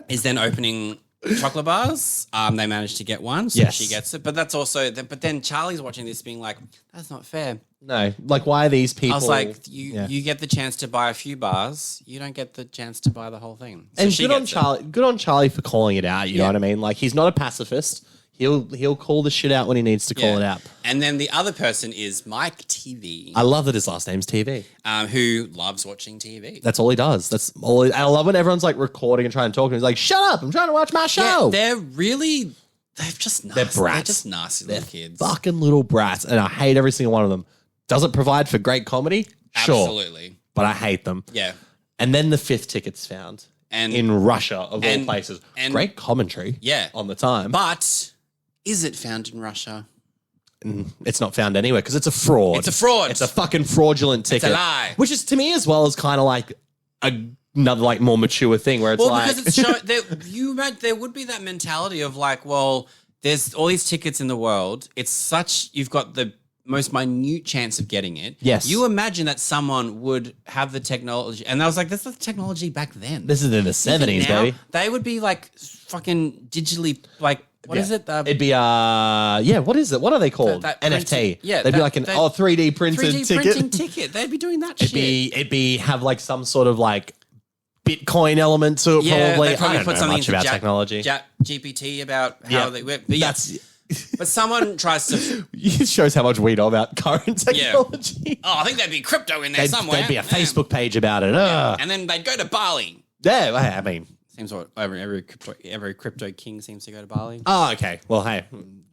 is then opening chocolate bars. They managed to get one, so she gets it. But that's also. But then Charlie's watching this, being like, "That's not fair." No, like why are these people? I was like, you get the chance to buy a few bars, you don't get the chance to buy the whole thing. So and good on Charlie. Good on Charlie for calling it out. You know what I mean? Like he's not a pacifist. He'll call the shit out when he needs to call it out. And then the other person is Mike TV. I love that his last name's TV. Who loves watching TV. That's all he does. That's all. I love when everyone's like recording and trying to talk, and he's like, "Shut up! I'm trying to watch my show." Yeah, they're just nasty. They're brats. They're just nasty little kids. Fucking little brats, and I hate every single one of them. Does it provide for great comedy? Sure. Absolutely. But I hate them. Yeah. And then the fifth ticket's found in Russia, of all places. And great commentary on the time. But is it found in Russia? It's not found anywhere because it's a fraud. It's a fraud. It's a fucking fraudulent ticket. It's a lie. Which is, to me as well, is kind of like another like more mature thing where it's because it's there would be that mentality of like, well, there's all these tickets in the world. You've got the most minute chance of getting it. Yes. You imagine that someone would have the technology. And I was like, that's the technology back then. This is in the 70s, baby. They would be like fucking digitally, like, what is it? It'd be, what is it? What are they called? NFT. They'd be like 3D printed 3D ticket. printing ticket. They'd be doing that shit. It'd be have like some sort of like Bitcoin element to it, probably. They probably put something much about technology. GPT about how they work. But someone tries to... It shows how much we know about current technology. Yeah. Oh, I think there'd be crypto in there somewhere. There'd be a Facebook page about it. Yeah. And then they'd go to Bali. Yeah, I mean... Seems what every crypto king seems to go to Bali. Oh, okay. Well, hey,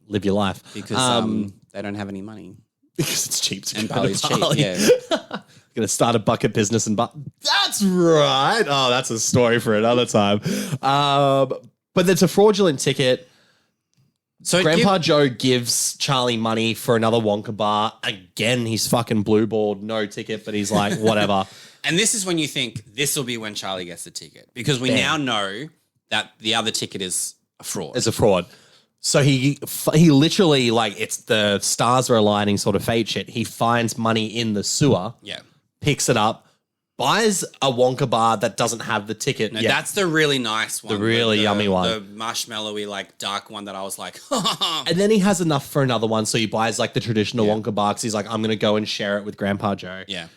live your life. Because they don't have any money. Because it's cheap to and go Bali's to Bali. cheap, yeah. Going to start a bucket business in Bali. That's right. Oh, that's a story for another time. But it's a fraudulent ticket. So Grandpa Joe gives Charlie money for another Wonka bar. Again, he's fucking blue balled, no ticket, but he's like, whatever. And this is when you think this will be when Charlie gets the ticket. Because we now know that the other ticket is a fraud. It's a fraud. So he literally, like, it's the stars are aligning sort of fate shit. He finds money in the sewer. Yeah. Picks it up, buys a Wonka bar that doesn't have the ticket. No, that's the really nice one. The really yummy one. The marshmallowy, like, dark one that I was like, and then he has enough for another one, so he buys, like, the traditional Wonka bar because he's like, I'm going to go and share it with Grandpa Joe. Yeah.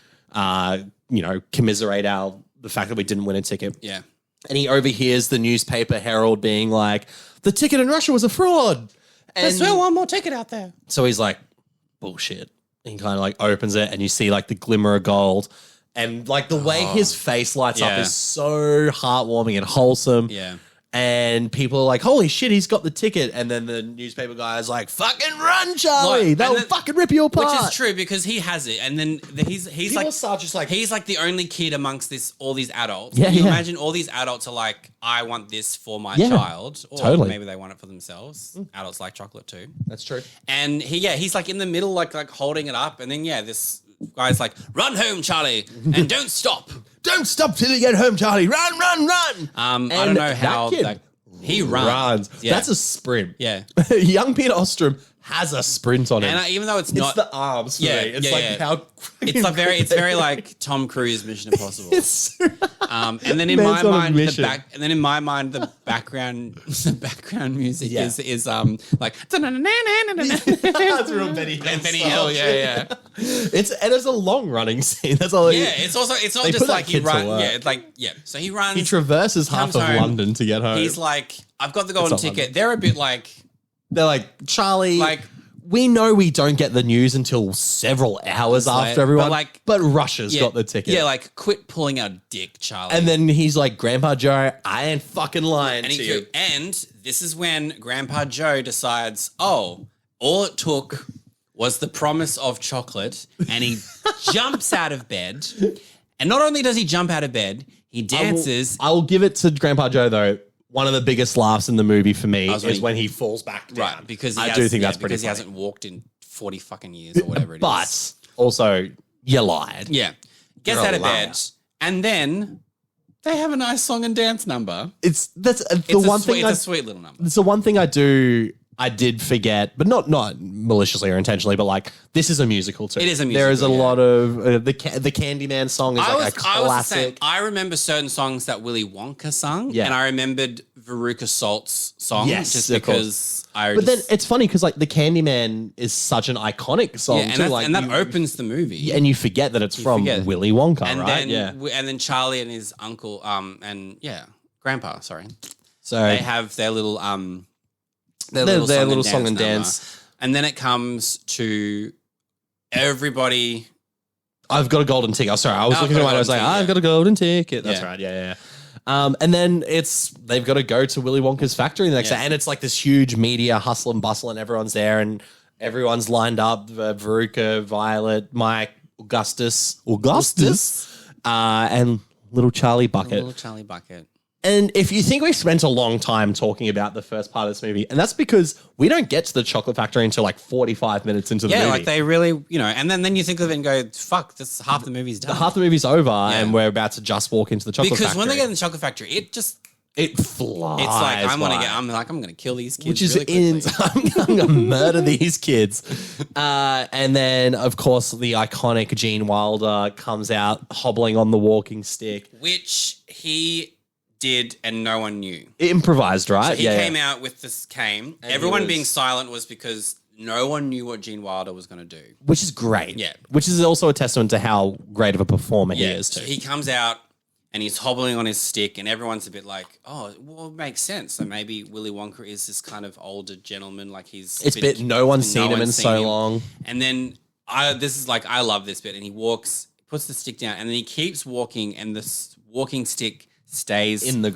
Commiserate the fact that we didn't win a ticket. Yeah. And he overhears the newspaper herald being like, the ticket in Russia was a fraud. There's still one more ticket out there. So he's like, bullshit. And he kind of like opens it and you see like the glimmer of gold. And like the way his face lights up is so heartwarming and wholesome. Yeah. And people are like, holy shit, he's got the ticket. And then the newspaper guy is like, fucking run, Charlie. They'll fucking rip you apart. Which is true because he has it. And then he's like, just like, he's like the only kid amongst all these adults. Yeah, Can you imagine all these adults are like, I want this for my child. Or maybe they want it for themselves. Adults like chocolate too. That's true. And he's like in the middle, like holding it up. And then, this guy's like, run home, Charlie, and don't stop. Don't stop till you get home, Charlie. Run, run, run. I don't know how he runs. Yeah. That's a sprint. Yeah. Young Peter Ostrom has a sprint on him. And even though it's not the arms for me. It's how it's very like Tom Cruise Mission Impossible. And then in my mind the background music is like that's real Benny Hill. Yeah. It's a long running scene. That's all. It's not just like he runs. So he runs. He traverses half of London to get home. He's like, I've got the golden ticket. They're a bit like. They're like, Charlie, we know we don't get the news until several hours after everyone, but Russia's got the ticket. Yeah, like, quit pulling our dick, Charlie. And then he's like, Grandpa Joe, I ain't fucking lying to you. And this is when Grandpa Joe decides, all it took was the promise of chocolate, and he jumps out of bed. And not only does he jump out of bed, he dances. I will give it to Grandpa Joe, though. One of the biggest laughs in the movie for me is when he falls back down. Right, because I do think that's pretty funny. Because he hasn't walked in 40 fucking years or whatever it is. But also, you lied. Yeah. Gets out of bed, and then they have a nice song and dance number. It's a sweet little number. It's the one thing I did forget, but not maliciously or intentionally, but like this is a musical too. It is a musical. There is a lot of the Candyman song is a classic. I remember certain songs that Willy Wonka sung, and I remembered Veruca Salt's song just because But then it's funny because like the Candyman is such an iconic song and too. That opens the movie, and you forget that it's from Willy Wonka, right? And then Charlie and his uncle, Grandpa, sorry. So they have their little their little song and dance. And then it comes to everybody. I've got a golden ticket. Oh, sorry. I was looking at mine. I was like, I've got a golden ticket. That's right. Yeah. And then they've got to go to Willy Wonka's factory the next day. And it's like this huge media hustle and bustle and everyone's there and everyone's lined up. Veruca, Violet, Mike, Augustus, and little Charlie Bucket. And if you think we spent a long time talking about the first part of this movie, and that's because we don't get to the chocolate factory until like 45 minutes into the movie. Yeah, like they really, and then you think of it and go, fuck, this half the movie's done. Half the movie's over and we're about to just walk into the chocolate factory. Because when they get in the chocolate factory, it flies. It's like, I'm going to kill these kids. Which is I'm going to murder these kids. And then, of course, the iconic Gene Wilder comes out hobbling on the walking stick. Which he did and no one knew. Improvised, right? So he came out with this cane. Everyone being silent was because no one knew what Gene Wilder was going to do. Which is great. Yeah. Which is also a testament to how great of a performer he is too. So he comes out and he's hobbling on his stick and everyone's a bit like, it makes sense. So maybe Willy Wonka is this kind of older gentleman. Like no one's seen him in so long. And then I love this bit. And he puts the stick down and then he keeps walking and this walking stick stays in the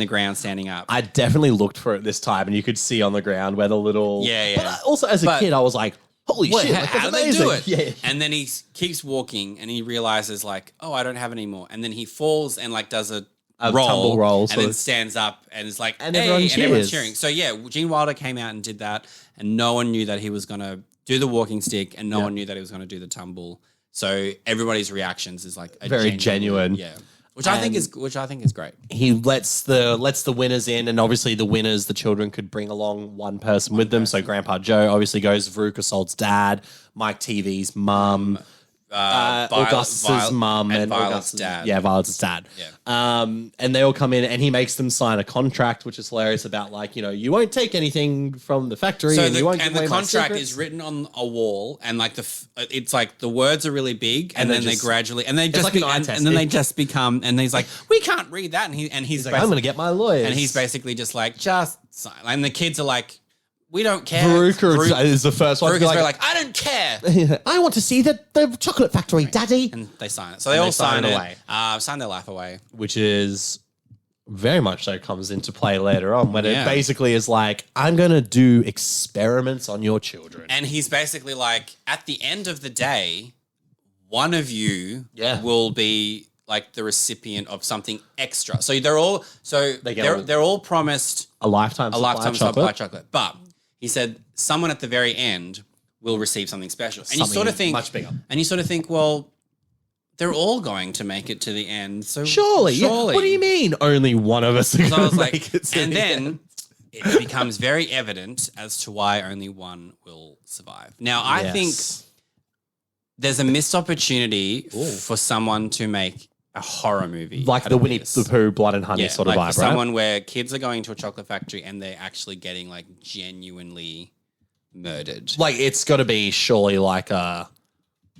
ground standing up. I definitely looked for it this time and you could see on the ground where the little... But also as a kid, I was like, holy shit, how do they do it? Yeah. And then he keeps walking and he realizes like, I don't have any more. And then he falls and like does a tumble roll. And then stands up and is like, and everyone's cheering. So Gene Wilder came out and did that and no one knew that he was going to do the walking stick and no one knew that he was going to do the tumble. So everybody's reactions is like very genuine. Yeah. Which I think is great. He lets the winners in, and obviously the children could bring along one person with them. So Grandpa Joe obviously goes, Veruca Salt's dad, Mike TV's mum, Augustus' mum and Violet's dad. Yeah, Violet's dad. Yeah. And they all come in and he makes them sign a contract, which is hilarious about like, you won't take anything from the factory So you won't give away the my contract secrets. is written on a wall and like it's like the words are really big and then they gradually and they just like an eye test. and then they just become and he's like, we can't read that and he's like, I'm going to get my lawyers. and he's basically just like, just sign. And the kids are like, we don't care. Veruca is the first one. Veruca's like, I don't care. I want to see the chocolate factory, Daddy. And they sign it. So they all sign it away. Sign their life away. Which is very much so comes into play later on when it basically is like, I'm going to do experiments on your children. And he's basically like, at the end of the day, one of you will be like the recipient of something extra. So they're all promised a lifetime supply of chocolate. But he said someone at the very end will receive something special. And you sort of think much bigger. And you sort of think, well, they're all going to make it to the end. So surely. Yeah. What do you mean only one of us are going to make it to and the then end? It becomes very evident as to why only one will survive. Now, I think there's a missed opportunity for someone to make a horror movie. Like the Winnie the Pooh, Blood and Honey sort of vibe, right? Someone where kids are going to a chocolate factory and they're actually getting like genuinely murdered. Like it's got to be surely like a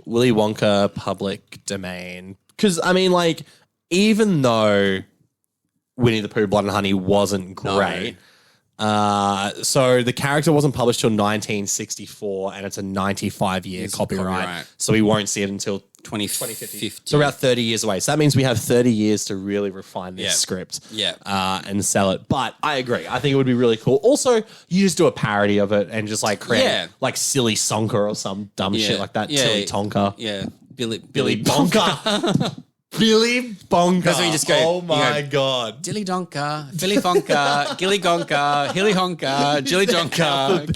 Willy Wonka public domain. Because, I mean, like, even though Winnie the Pooh, Blood and Honey wasn't great, so the character wasn't published till 1964 and it's a 95-year copyright. So we won't see it until 2050. So about 30 years away. So that means we have 30 years to really refine this script and sell it. But I agree. I think it would be really cool. Also, you just do a parody of it and just like create like Silly Sonka or some dumb shit like that. Tilly Tonka. Yeah. Billy Bonka. Billy Bonka. That's when you just go. Oh my God. Dilly Donka, Philly Fonka, Gilly Gonka, Hilly Honka, Jilly Donka,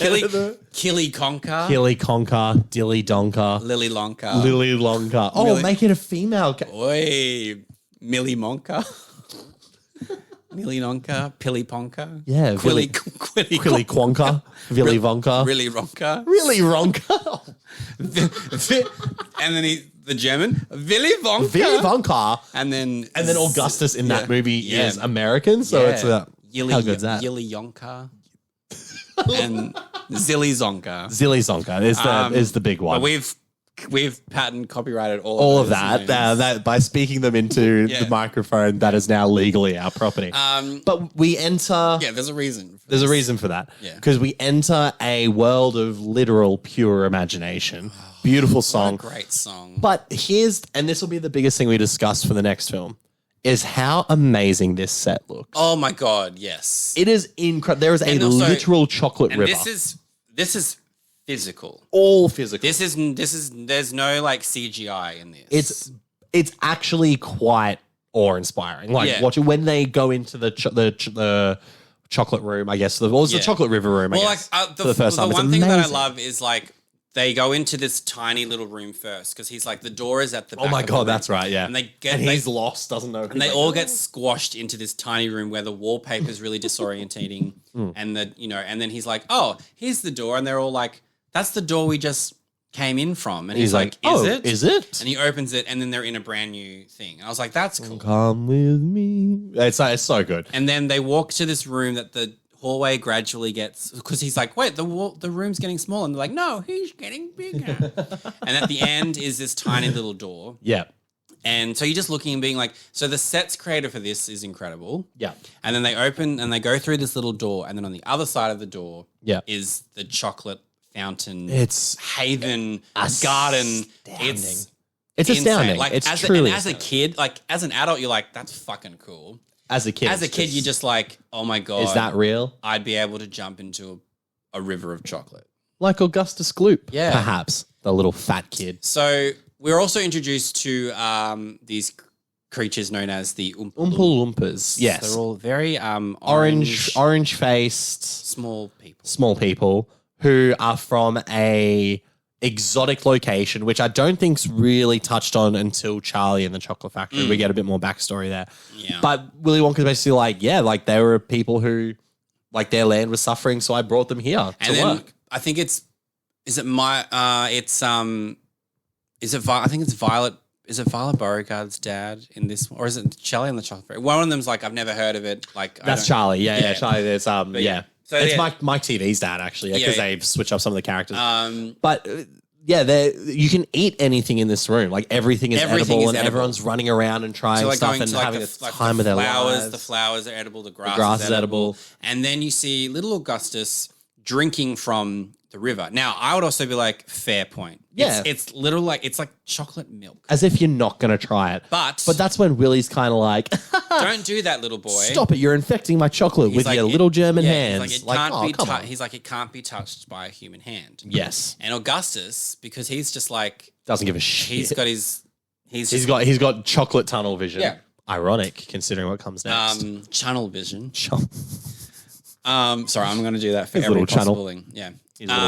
Killy Conka, Killy Conka, Dilly Donka, Lily Lonka. Lily Lonka. Oh, make it a female. Oi, Millie Monka. Millie Nonka, Pilly Ponka. Yeah. Quilly Quonka. Villy Vonka. Really Ronka. Really Ronka. And then the German, Willy Wonka. Willy Wonka. And then Augustus in that movie is American. So it's how good's that? Yilly Yonka. And Zilly Zonka. Zilly Zonka is the big one. We've patent copyrighted all of that. That by speaking them into the microphone, that is now legally our property. But we enter. Yeah, there's a reason. There's a reason for that. Because we enter a world of literal pure imagination. Beautiful song. What a great song. But and this will be the biggest thing we discuss for the next film, is how amazing this set looks. Oh my God, yes. It is incredible. There is a literal chocolate river. This is physical. All physical. There's no like CGI in this. It's actually quite awe-inspiring. Like watching when they go into the chocolate room, I guess. The chocolate river room, I guess. For the first time. The one thing that I love is like they go into this tiny little room first because he's like the door is at the back. Oh my God, that's right, yeah. And he's lost, doesn't know. And they all get squashed into this tiny room where the wallpaper is really disorientating, and and then he's like, "Oh, here's the door," and they're all like, "That's the door we just came in from." And he's like, "Is it?" And he opens it, and then they're in a brand new thing. And I was like, "That's cool." Come with me. It's so good. And then they walk to this room that the hallway gradually gets, because he's like, wait, the room's getting smaller. And they're like, no, he's getting bigger. And at the end is this tiny little door. Yeah. And so you're just looking and being like, so the sets creator for this is incredible. Yeah. And then they open and they go through this little door. And then on the other side of the door is the chocolate fountain. It's haven garden. It's astounding. Like as a kid, like as an adult, you're like, that's fucking cool. As a kid, you're just like, oh my God. Is that real? I'd be able to jump into a river of chocolate. Like Augustus Gloop, perhaps. The little fat kid. So we're also introduced to these creatures known as the Oompa Loompas. Yes. They're all very orange-faced. Small people who are from a exotic location, which I don't think's really touched on until Charlie and the Chocolate Factory. We get a bit more backstory there. Yeah. But Willy Wonka's basically like, like they were people who, like their land was suffering, so I brought them here to work. I think it's I think it's Violet. Is it Violet Beauregard's dad in this one? Or is it Charlie and the Chocolate Factory? One of them's like, I've never heard of it. Like that's Charlie. Yeah. Charlie. There's yeah. So it's Mike TV's dad actually, because they switch up some of the characters. But you can eat anything in this room. Like everything is edible, and everyone's running around and trying stuff and having the time of their lives. The flowers are edible. The grass is edible. And then you see little Augustus drinking from the river. Now, I would also be like, fair point. Yeah. It's literal, like, it's like chocolate milk. As if you're not going to try it. But that's when Willy's kind of like, don't do that, little boy. Stop it. You're infecting my chocolate with your little German hands. He's like, it can't be touched by a human hand. Yes. And Augustus, because he's just like, doesn't give a shit. He's got chocolate tunnel vision. Yeah. Ironic considering what comes next. Channel vision. Sorry, I'm going to do that for his every possible channel. Thing. Yeah.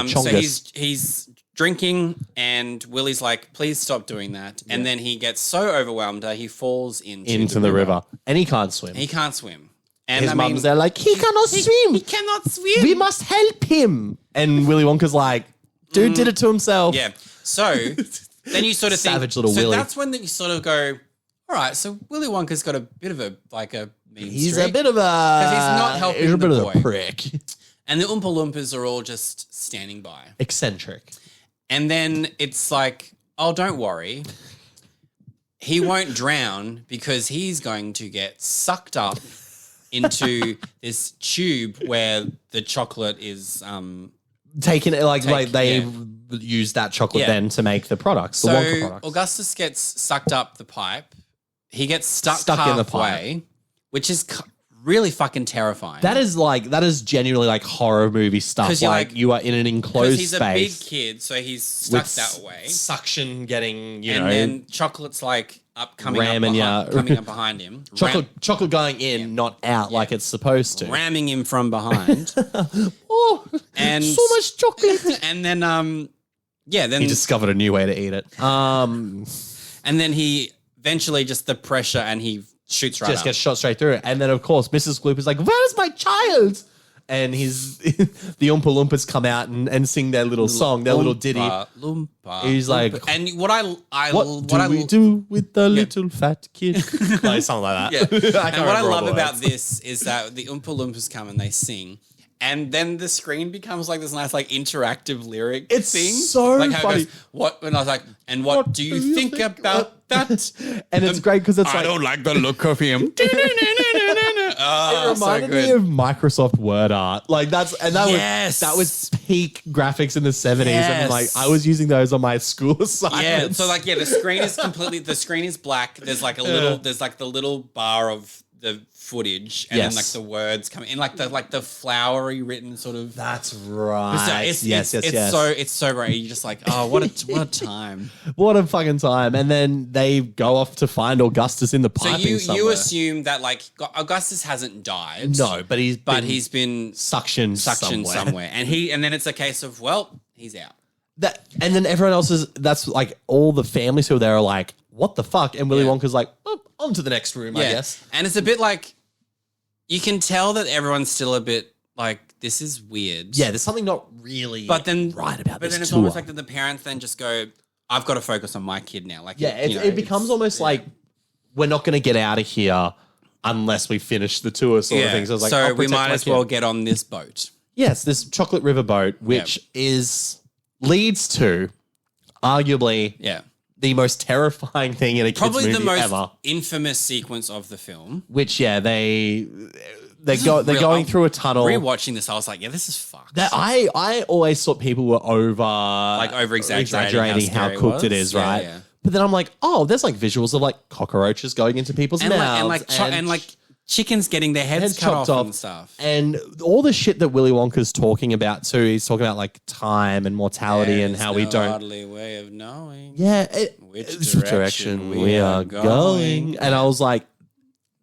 So he's drinking, and Willy's like, please stop doing that. Yeah. And then he gets so overwhelmed that he falls into the river. And he can't swim. And his mum's there like, he cannot swim. He cannot swim. We must help him. And Willy Wonka's like, dude did it to himself. Yeah. So then you sort of think. Savage little Willy. That's when you sort of go, all right, so Willy Wonka's got a bit of a mean he's streak. A bit of a... Because he's not helping he's a bit the of boy. a prick. And the Oompa Loompas are all just standing by. Eccentric. And then it's like, oh, don't worry. He won't drown because he's going to get sucked up into this tube where the chocolate is... Taken they use that chocolate then to make the products, the Wonka products. Augustus gets sucked up the pipe. He gets stuck in the pipe, which is really fucking terrifying. That is genuinely like horror movie stuff. Like you are in an enclosed space. He's a big kid, so he's stuck that way. Suction getting, and then chocolate's like coming up behind him. Chocolate going in, not out like it's supposed to. Ramming him from behind. And so much chocolate. And then then he discovered a new way to eat it. And then he eventually just the pressure and he shoots right just gets shot straight through it. And then of course Mrs. Gloop is like, where's my child? And the Oompa Loompas come out and sing their little song, their little ditty. Loompa, he's like, and what we do with the little fat kid? Like something like that. Yeah. And what I love about this is that the Oompa Loompas come and they sing. And then the screen becomes like this nice, like interactive lyric thing. It's so like how funny. It goes, and I was like, and what do you think about that? And it's great because it's I don't like the look of him. It reminded me of Microsoft Word art. Like that was peak graphics in the 70s. Yes. And like I was using those on my school assignments. Yeah. So the screen is black. There's like the little bar of the footage and then like the words coming in like the flowery written sort of. That's right. It's so great. You're just like, oh, what a time. What a fucking time. And then they go off to find Augustus in the piping somewhere. You assume that like Augustus hasn't died. No, but he's been suctioned somewhere. And then it's a case of, well, he's out. And then everyone else that's like all the families who are there are like, what the fuck? And Willy Wonka's like, on to the next room, I guess. And it's a bit like, you can tell that everyone's still a bit like, this is weird. Yeah, there's something not really right about this But then it's almost like that the parents then just go, I've got to focus on my kid now. Like, it becomes almost like, we're not going to get out of here unless we finish the tour sort of thing. So, it's like, so we might as well get on this boat. Yes, this chocolate river boat, which leads to arguably the most terrifying thing in a kid's movie ever. Probably the most infamous sequence of the film. Which, they're going through a tunnel. Rewatching this, I was like, this is fucked. I always thought people were over-exaggerating how cooked it is, right? Yeah. But then I'm like, there's like visuals of like cockroaches going into people's mouths. And chickens getting their heads cut off and stuff. And all the shit that Willy Wonka's talking about too. He's talking about like time and mortality and how we don't... hardly way of knowing which direction we are going. And I was like,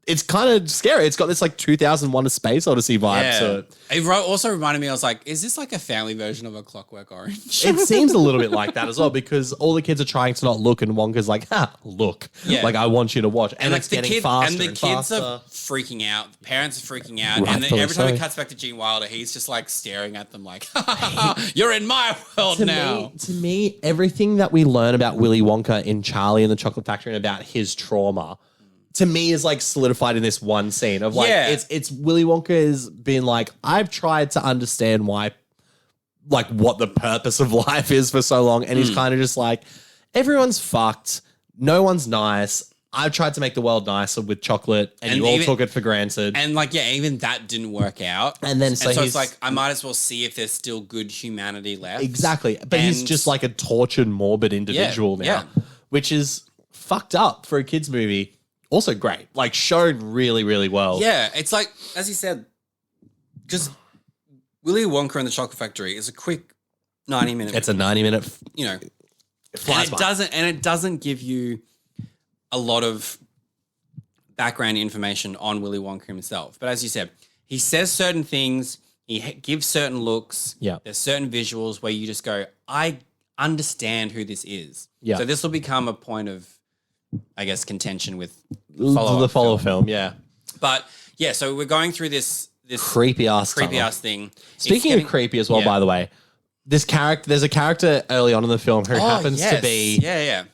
it's kind of scary. It's got this like 2001: A Space Odyssey vibe to it. It also reminded me, I was like, is this like a family version of A Clockwork Orange? It seems a little bit like that as well because all the kids are trying to not look and Wonka's like, look. Yeah. Like, I want you to watch. And it's getting faster and the kids are freaking out. The parents are freaking out. And then every time it cuts back to Gene Wilder, he's just like staring at them like, you're in my world now. To me, everything that we learn about Willy Wonka in Charlie and the Chocolate Factory and about his trauma to me is like solidified in this one scene of like it's Willy Wonka has been like, I've tried to understand why, like what the purpose of life is for so long, and he's kind of just like, everyone's fucked, no one's nice. I've tried to make the world nicer with chocolate, and you all took it for granted. And like, even that didn't work out. And then so it's like, I might as well see if there's still good humanity left. Exactly, but he's just like a tortured, morbid individual now, which is fucked up for a kids movie. Also great, like shown really, really well. Yeah, it's like, as you said, because Willy Wonka and the Chocolate Factory is a quick 90-minute. It's a 90-minute, and it doesn't give you a lot of background information on Willy Wonka himself. But as you said, he says certain things, he gives certain looks. Yeah, there's certain visuals where you just go, I understand who this is. Yeah, so this will become a point of, I guess, contention with the follow film. Yeah. But yeah, so we're going through this creepy ass thing. Speaking of creepy as well, by the way, there's a character early on in the film who happens to be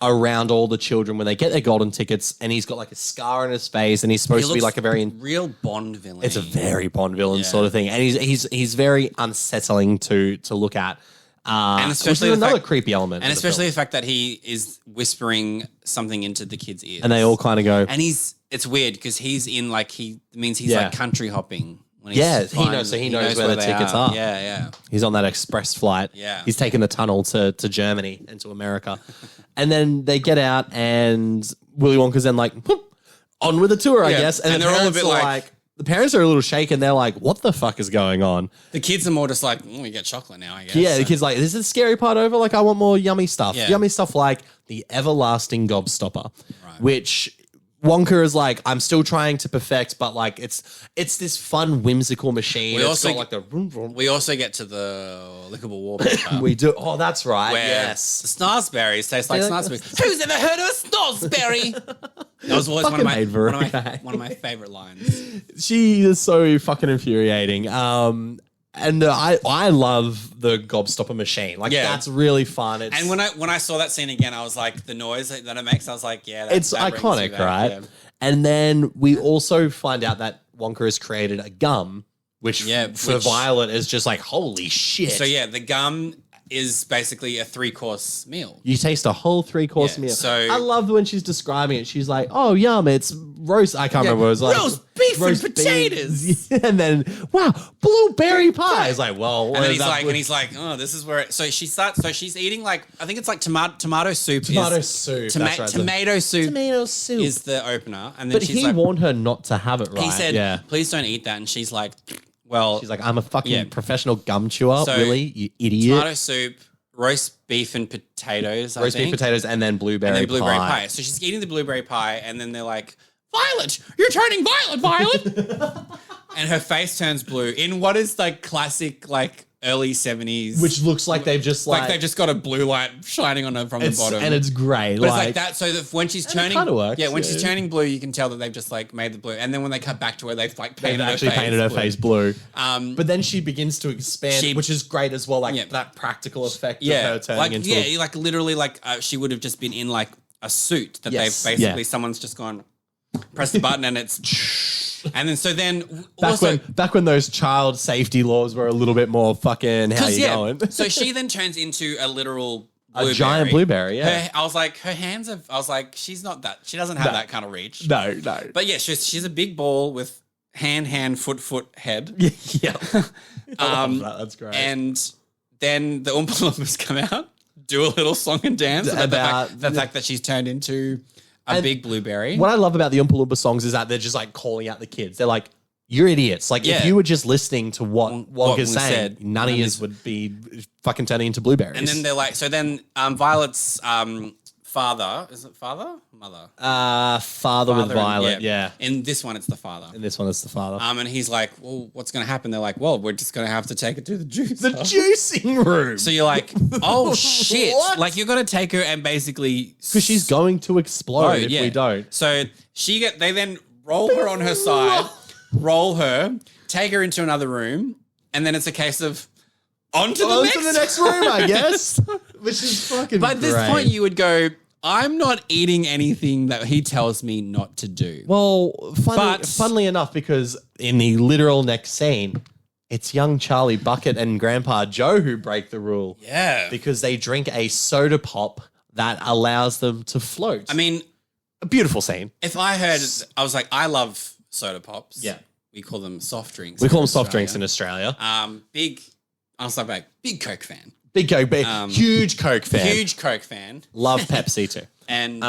around all the children when they get their golden tickets, and he's got like a scar on his face, and he's supposed to be like a very real Bond villain. It's a very Bond villain sort of thing, and he's very unsettling to look at. And especially another creepy element. And especially the fact that he is whispering something into the kids' ears. And they all kind of go. And it's weird because he's in like, he's like country hopping. When he's he knows where the tickets are. Yeah, yeah. He's on that express flight. Yeah. He's taking the tunnel to Germany and to America. And then they get out and Willy Wonka's then like, whoop, on with the tour, I guess. And they're all a bit like, the parents are a little shaken. They're like, what the fuck is going on? The kids are more just like, we get chocolate now, I guess. Yeah, the kid's like, is the scary part over? Like, I want more yummy stuff. Yeah. Yummy stuff like the everlasting gobstopper, which Wonka is like, I'm still trying to perfect, but like, it's this fun, whimsical machine. We also get to the lickable water. We do. Oh, that's right. Yes. The snozberries taste like snozberries. Who's ever heard of a snozberry? That was always one of my favorite lines. She is so fucking infuriating. And I love the gobstopper machine. Like that's really fun. And when I saw that scene again, I was like, the noise that it makes, I was like, it's iconic, right? Yeah. And then we also find out that Wonka has created a gum, which for Violet is just like, holy shit. So the gum is basically a 3-course meal. You taste a whole 3-course meal. So I love when she's describing it. She's like, "Oh, yum! It's roast." I can't remember what it was like. Roast beef and potatoes. And then, wow, blueberry pie. It's like, well, and he's like, oh, this is where. So she starts. So she's eating like, I think it's like tomato soup. Tomato soup. Tomato soup is the opener. And then he warned her not to have it. Right? He said, "Please don't eat that." And she's like, well, she's like, I'm a fucking professional gum chewer, Willy, you idiot. Tomato soup, roast beef and potatoes, roast beef, potatoes, and then blueberry pie. So she's eating the blueberry pie, and then they're like, Violet, you're turning violet. And her face turns blue in what is like classic, like early 70s. Which looks like they've just like they've just got a blue light shining on her from the bottom. And it's grey. But it's like that, so that when she's turning, when she's turning blue, you can tell that they've just like made the blue. And then when they cut back to her, they've like painted her face blue. But then she begins to expand, which is great as well, like that practical effect of her turning into like literally like she would have just been in like a suit that they've basically, someone's just gone, press the button and it's... And then, so then... Back when those child safety laws were a little bit more fucking how you going. So she then turns into a literal blueberry. A giant blueberry, yeah. I was like, her hands have... I was like, she's not that... She doesn't have that kind of reach. No. But yeah, she's a big ball with hand, foot, head. Yeah. I love that. That's great. And then the Oompa Loompas come out, do a little song and dance about the fact that she's turned into... a big blueberry. What I love about the Oompa Loompa songs is that they're just like calling out the kids. They're like, you're idiots. Like if you were just listening to what Wonka's saying, none of you would be fucking turning into blueberries. And then they're like, so then Violet's father. Is it father? Mother? Father with Violet, yeah. In this one, it's the father. In this one, it's the father. And he's like, well, what's going to happen? They're like, well, we're just going to have to take her to the juice. The juicing room. So you're like, oh, shit. What? Like, you're going to take her and basically... Because she's going to explode if we don't. So they then roll her on her side, roll her, take her into another room, and then it's a case of on to the next room, I guess. Which is fucking But at this point, you would go, I'm not eating anything that he tells me not to do. Well, funnily enough, because in the literal next scene, it's young Charlie Bucket and Grandpa Joe who break the rule. Yeah. Because they drink a soda pop that allows them to float. I mean... A beautiful scene. If I heard... I was like, I love soda pops. Yeah. We call them soft drinks. We call them soft drinks in Australia. Big Coke fan. Big Coke, huge Coke fan. Huge Coke fan. Love Pepsi too. And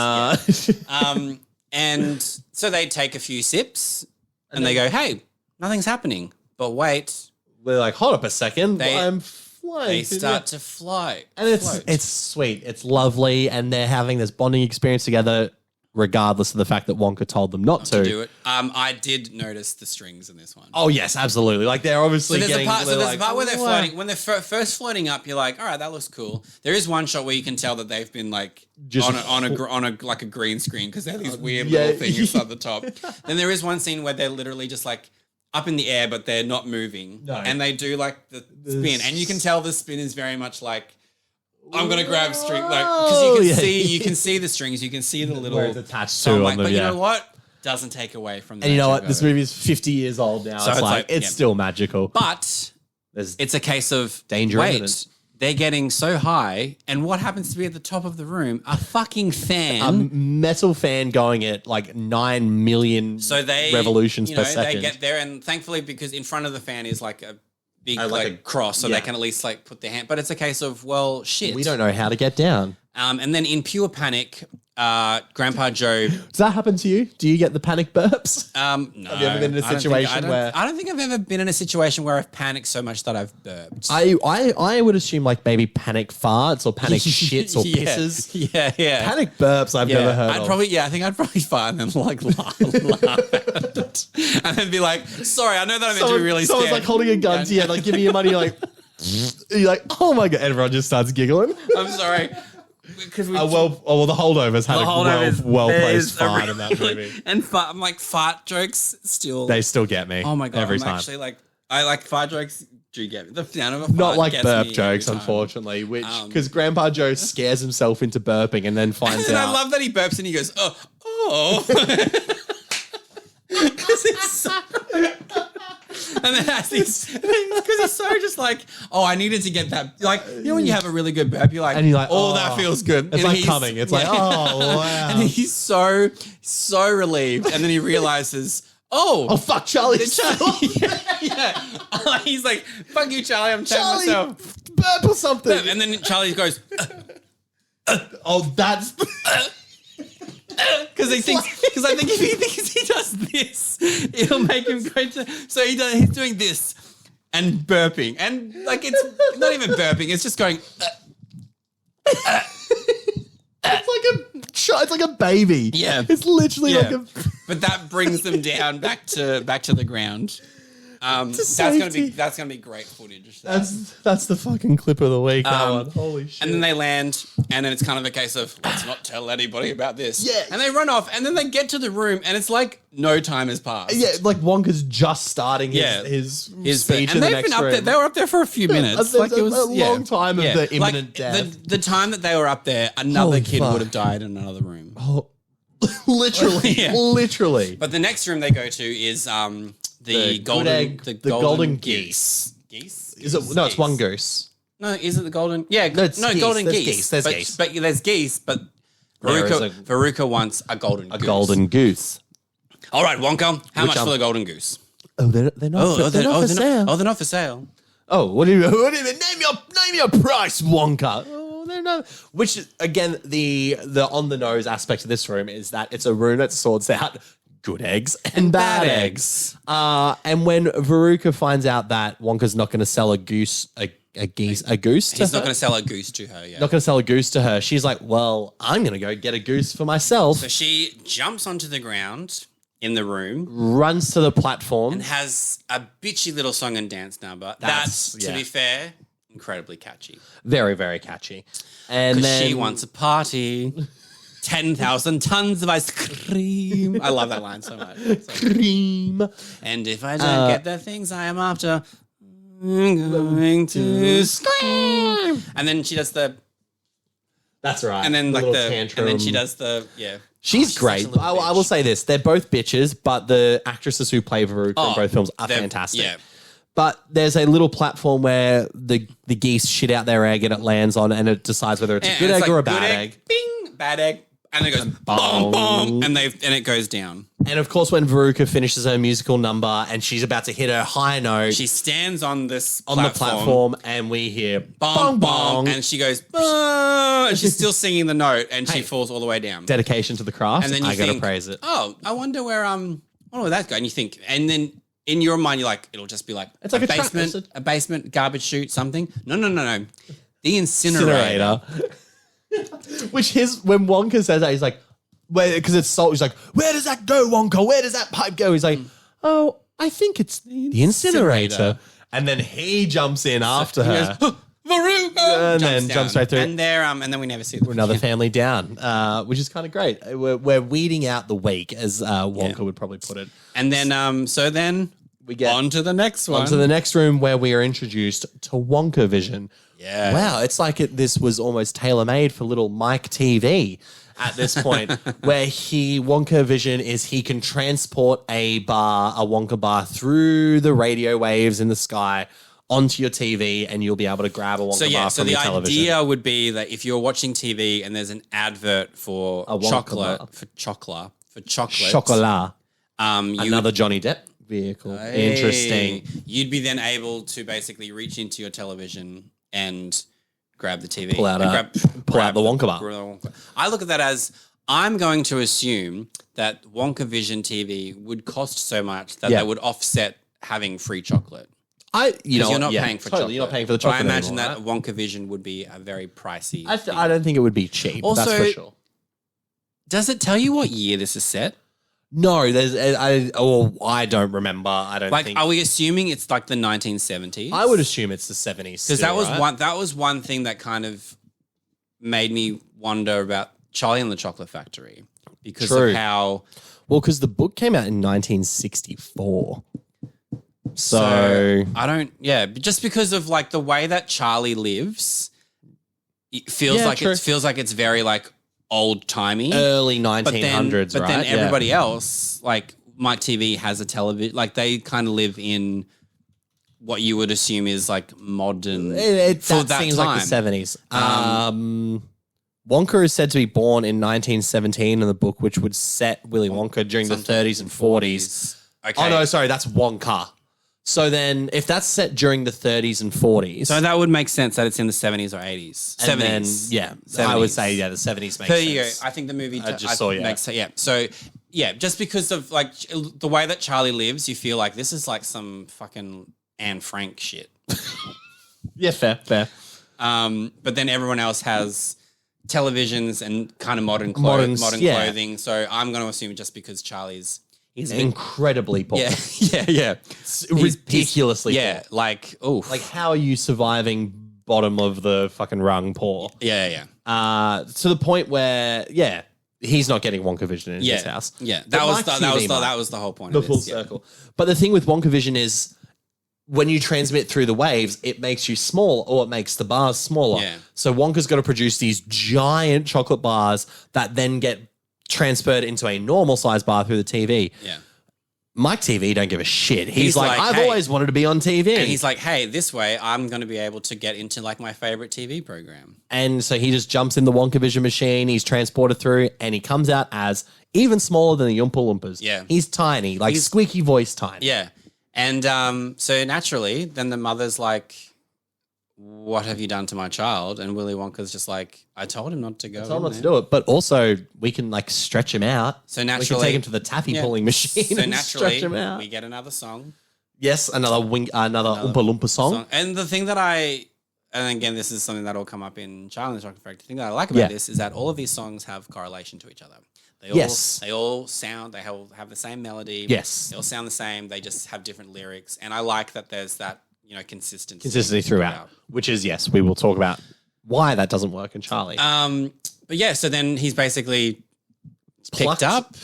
and so they take a few sips and they go, hey, nothing's happening. But wait. We're like, hold up a second. I'm flying. They start to fly. And it's sweet. It's lovely. And they're having this bonding experience together, regardless of the fact that Wonka told them not to do it. I did notice the strings in this one. Oh yes, absolutely. Like they're obviously there's getting. a part where they're floating. When they're first floating up, you're like, all right, that looks cool. There is one shot where you can tell that they've been like just on a like a green screen because they have these weird little things at the top. Then there is one scene where they're literally just like up in the air, but they're not moving, and they do like the spin, and you can tell the spin is very much like. I'm gonna grab string, like because you can see the strings, you can see the little where it's attached to. But you know what? Doesn't take away from. And you know what? This movie is 50 years old now. So it's still magical. But it's a case of danger. Wait, they're getting so high, and what happens to be at the top of the room? A fucking fan, a metal fan going at like 9 million revolutions per second. They get there, and thankfully, because in front of the fan is like a big like a cross, so they can at least like put their hand. But it's a case of, well, shit. We don't know how to get down. And then in pure panic, Grandpa Joe. Does that happen to you? Do you get the panic burps? No. Have you ever been in a situation where... I don't think I've ever been in a situation where I've panicked so much that I've burped. I would assume like maybe panic farts or panic shits or pisses. Yeah. Panic burps I've never heard of. I think I'd probably fart and then like laugh at it. And then be like, sorry, I know that I'm meant to be really scared. Someone's like holding a gun to you, like, give me your money, you're like, oh my God. Everyone just starts giggling. I'm sorry. Because the holdovers had a well-placed fart in that movie. And I'm like, fart jokes they still get me. Oh my God. Every time. Actually like, I like fart jokes do get me. The sound of a fart not like gets burp me jokes, unfortunately, which because Grandpa Joe scares himself into burping and then finds out. I love that he burps and he goes, oh. Because it's so... And then has these, because he's so just like, oh, I needed to get that. Like, you know, when you have a really good burp, you're like, that feels good. It's like coming. It's like, oh, wow. And he's so rerelieved. And then he realizes, oh, fuck, Charlie. Yeah. He's like, fuck you, Charlie. I'm telling myself. Burp or something. And then Charlie goes, that's... Because I think if he thinks he does this, it'll make him go to. So he's doing this and burping, and like it's not even burping; it's just going. It's like a baby. Yeah, it's literally like a. But that brings them down back to the ground. That's gonna be great footage. That's the fucking clip of the week. That one. Holy shit! And then they land, and then it's kind of a case of let's not tell anybody about this. Yeah. And they run off, and then they get to the room, and it's like no time has passed. Yeah, like Wonka's just starting his speech in the next room. They were up there for a few minutes. Like it was a long time of the imminent death. The time that they were up there, another kid would have died in another room. Oh, literally, literally. But the next room they go to is the golden geese. Geese? Is it? No, it's one goose. No, is it the golden? Yeah, geese. Golden geese. There's geese. But there's geese. But Veruca wants a golden goose. A golden goose. All right, Wonka. How much for the golden goose? Oh, they're not for sale. They're not for sale. Oh, what do you mean? Name your price, Wonka. Oh, they're not. Which again, the on the nose aspect of this room is that it's a room that sorts out good eggs and bad eggs. And when Veruca finds out that Wonka's not going to sell a goose, goose to He's not her. going to sell a goose to her, yeah. Not going to sell a goose to her. She's like, well, I'm going to go get a goose for myself. So she jumps onto the ground in the room. Runs to the platform. And has a bitchy little song and dance number. That's to be fair, incredibly catchy. Very, very catchy. And Because then she wants a party. 10,000 tons of ice cream. I love that line so much. cream. And if I don't get the things I am after, I'm going to scream. And then she does the... That's right. And then tantrum. and then she does the... She's great. I will say this. They're both bitches, but the actresses who play Veruca in both films are fantastic. Yeah. But there's a little platform where the geese shit out their egg and it lands on and it decides whether it's a good egg or a bad egg. Bing, bad egg. And then it goes bong, bong, and it goes down. And of course, when Veruca finishes her musical number and she's about to hit her high note, she stands on the platform and we hear bong, bong, and she goes bong, and she's still singing the note and she falls all the way down. Dedication to the craft. And then I gotta praise it. Oh, I wonder where that go? And you think, and then in your mind you're like, it'll just be like it's like a basement, garbage chute, something. No. The incinerator. Which when Wonka says that, he's like, because it's salt, he's like, where does that go, Wonka? Where does that pipe go? He's like, oh, I think it's the incinerator. And then he jumps in after her. Goes, Veruca! And then jumps right through. And and then we never see them. Another family down, which is kind of great. We're weeding out the weak, as Wonka would probably put it. And then, we get on to the next one. On to the next room where we are introduced to Wonka Vision. Yeah. Wow, it's like this was almost tailor-made for little Mike TV at this point, where Wonka Vision is he can transport a Wonka bar through the radio waves in the sky onto your TV and you'll be able to grab a Wonka bar from your television. So the idea would be that if you're watching TV and there's an advert for chocolate, another Johnny Depp vehicle. Interesting. You'd be then able to basically reach into your television and grab the TV. Pull out the Wonka bar. I look at that as I'm going to assume that Wonka Vision TV would cost so much that they would offset having free chocolate. You're not paying for chocolate. You're not paying for the chocolate. I imagine anymore, that Wonka Vision would be a very pricey. I don't think it would be cheap. Also, that's for sure. Does it tell you what year this is set? No, I don't remember. I don't think. Are we assuming it's like the 1970s? I would assume it's the 70s. Because that was one thing that kind of made me wonder about Charlie and the Chocolate Factory because of how. Well, because the book came out in 1964. So I don't. Yeah, just because of like the way that Charlie lives, it feels like it's very like old timey, early 1900s. But then everybody else, like Mike TV, has a television. Like they kind of live in what you would assume is like modern. That seems time. like the 70s. Wonka is said to be born in 1917 in the book, which would set Willy Wonka during the 30s and 40s. Okay. Oh no, sorry, that's Wonka. So then, if that's set during the 30s and 40s, so that would make sense that it's in the 70s or 80s. 70s, then, 70s. I would say the 70s makes sense. I think the movie makes sense. Yeah. So just because of like the way that Charlie lives, you feel like this is like some fucking Anne Frank shit. Yeah, fair. But then everyone else has televisions and kind of modern clothing. So I'm going to assume just because Charlie's. He's incredibly poor. Yeah. Ridiculously poor. Yeah, like, oof. Like, how are you surviving bottom of the fucking rung poor? Yeah. To the point where, he's not getting Wonka Vision in his house. Yeah, that was the whole point the of this. Full circle. But the thing with Wonka Vision is when you transmit through the waves, it makes you small or it makes the bars smaller. Yeah. So Wonka's got to produce these giant chocolate bars that then get transferred into a normal size bar through the TV. Yeah. Mike TV don't give a shit. He's like, I've always wanted to be on TV. And he's like, hey, this way I'm going to be able to get into like my favorite TV program. And so he just jumps in the Wonka Vision machine. He's transported through and he comes out as even smaller than the Oompa Loompas. Yeah. He's tiny, like squeaky voice tiny. Yeah. And so naturally, then the mother's like, what have you done to my child? And Willy Wonka's just like, I told him not to go. I told him not to do it. But also, we can like stretch him out. So naturally, we can take him to the taffy pulling machine. So and naturally, stretch him out. We get another song. Yes, another Oompa Loompa song. And the thing that I and again, this is something that'll come up in Charlie and the Chocolate Factory. The thing that I like about this is that all of these songs have correlation to each other. They all sound, they have the same melody. Yes. They all sound the same. They just have different lyrics. And I like that there's that, consistency throughout, which is, yes, we will talk about why that doesn't work in Charlie. But yeah, so then he's basically picked up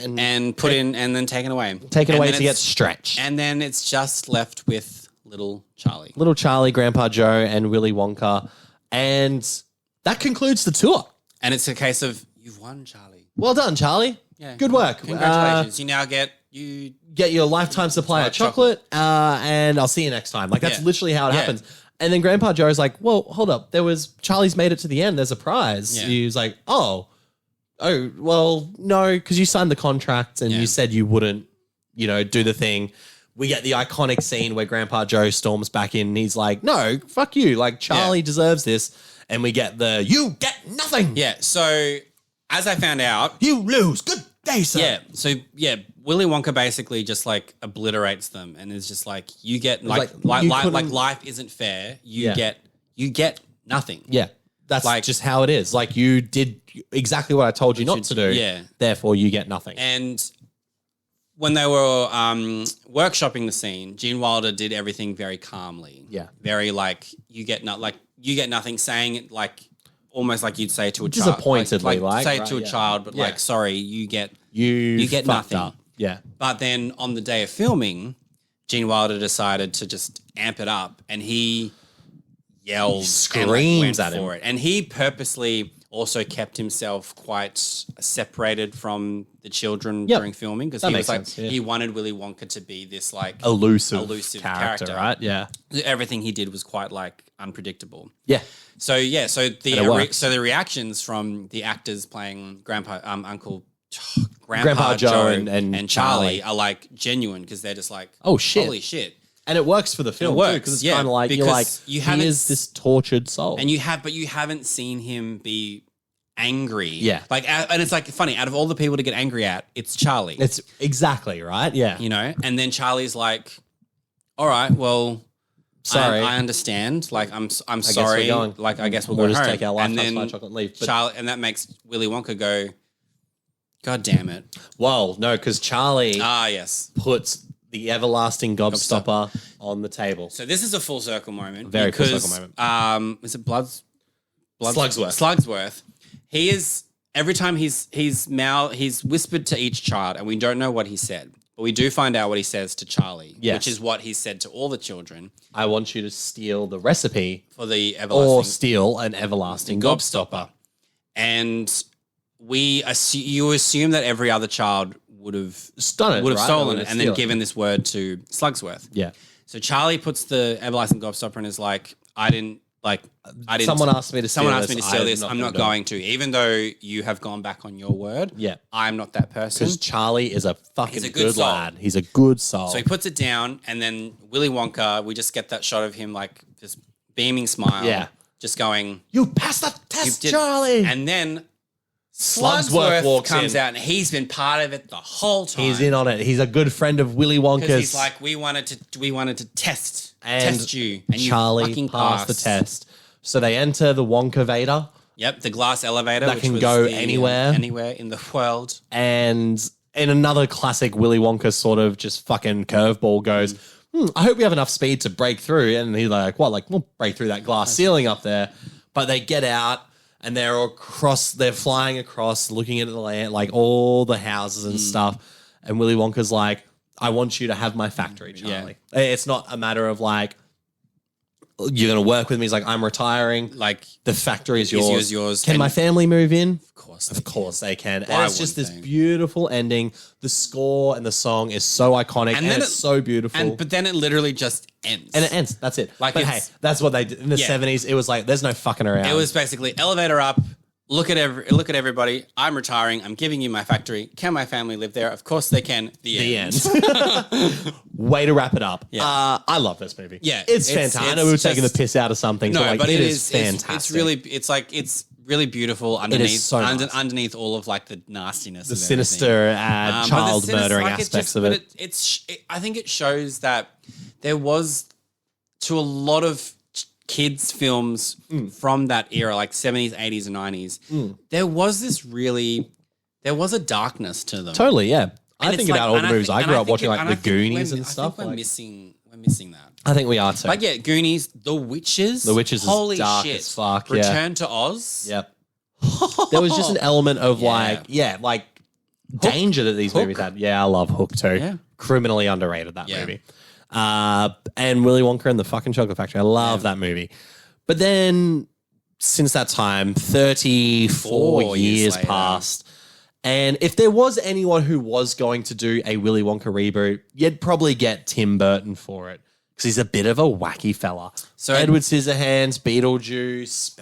and put in and then taken away. Taken away to get stretched. And then it's just left with little Charlie. Little Charlie, Grandpa Joe, and Willy Wonka. And that concludes the tour. And it's a case of, you've won, Charlie. Well done, Charlie. Yeah. Good work. Congratulations. You now get your lifetime supply of chocolate, and I'll see you next time. Like, that's literally how it happens. And then Grandpa Joe's like, well, hold up. Charlie's made it to the end. There's a prize. Yeah. He was like, oh, well, no, because you signed the contract and you said you wouldn't, do the thing. We get the iconic scene where Grandpa Joe storms back in and he's like, no, fuck you. Like, Charlie deserves this. And we get you get nothing. Yeah. So as I found out, you lose. Good day, sir. Yeah. So Willy Wonka basically just like obliterates them and is just like, you get like life isn't fair. You get nothing. Yeah. That's like just how it is. Like, you did exactly what I told you not to do. Yeah. Therefore, you get nothing. And when they were workshopping the scene, Gene Wilder did everything very calmly. Yeah. Very like, you get nothing, saying it like almost like you'd say to a disappointedly, child. Say it to a child, but like, sorry, you get nothing. Up. Yeah. But then on the day of filming, Gene Wilder decided to just amp it up, and he yelled, screams at him for it. And he purposely also kept himself quite separated from the children during filming, because he was like, he wanted Willy Wonka to be this like elusive character, right? Yeah. Everything he did was quite like unpredictable. Yeah. So the reactions from the actors playing Grandpa Joe and Charlie are like genuine, because they're just like, oh shit, holy shit. And it works for the film too, because it's kind of like, you're like, he is this tortured soul. And but you haven't seen him be angry. Yeah. Like, and it's like funny, out of all the people to get angry at, it's Charlie. It's exactly right. Yeah. And then Charlie's like, all right, well, sorry, I understand. Like, I'm sorry. Like, I guess we'll go just home. Take our lifetime chocolate and leave. Charlie, and that makes Willy Wonka go, God damn it. Well, no, because Charlie puts the everlasting gobstopper on the table. So this is a full circle moment. Very full circle moment. Is it Slugsworth? He is, every time he's whispered to each child, and we don't know what he said, but we do find out what he says to Charlie, which is what he said to all the children. I want you to steal the recipe for the everlasting, or steal an everlasting gobstopper. And you assume that every other child would have stolen it, and then given this word to Slugsworth. Yeah. So Charlie puts the everlasting gobstopper and is like, Someone asked me to steal this. I'm not going to. Even though you have gone back on your word, I'm not that person. Because Charlie is a fucking good lad. He's a good soul. So he puts it down, and then Willy Wonka, we just get that shot of him like this beaming smile, just going, "You passed the test, Charlie!" And then Slugsworth comes out, and he's been part of it the whole time. He's in on it. He's a good friend of Willy Wonka's. Because he's like, we wanted to test you, and Charlie you fucking passed the test. So they enter the Wonka Vader. Yep, the glass elevator that can go anywhere in the world. And in another classic Willy Wonka sort of just fucking curveball goes, I hope we have enough speed to break through. And he's like, what? Like, we'll break through that glass ceiling up there. But they get out. And they're flying across, looking at the land, like all the houses and stuff. And Willy Wonka's like, I want you to have my factory, Charlie. Yeah. It's not a matter of like, you're going to work with me. He's like, I'm retiring. Like, the factory is yours. Can and my family move in? Of course they can. And it's just this beautiful ending. The score and the song is so iconic, and it's so beautiful. But then it literally just ends. And it ends. That's it. Like, but hey, that's what they did in the 70s. It was like, there's no fucking around. It was basically elevator up. Look at everybody. I'm retiring. I'm giving you my factory. Can my family live there? Of course they can. The end. Way to wrap it up. Yeah. I love this movie. Yeah, it's fantastic. I know we were taking the piss out of something. No, but it is fantastic. It's really beautiful underneath underneath all of like the nastiness, the sinister child murdering aspects of it. I think it shows that there was, to a lot of kids films from that era, like 70s, 80s, and 90s, there was a darkness to them. Totally, yeah. And I think about all the movies I grew up watching, like The Goonies and stuff. stuff. We're missing that. I think we are too. Like, yeah, Goonies, The Witches. The Witches holy is dark shit. as fuck. Return to Oz. Yep. There was just an element of like danger that these movies had. Yeah, I love Hook too. Yeah. Criminally underrated, that movie. And Willy Wonka and the fucking Chocolate Factory. I love that movie. But then since that time, 34 years passed. And if there was anyone who was going to do a Willy Wonka reboot, you'd probably get Tim Burton for it. Because he's a bit of a wacky fella. So Edward Scissorhands, Beetlejuice,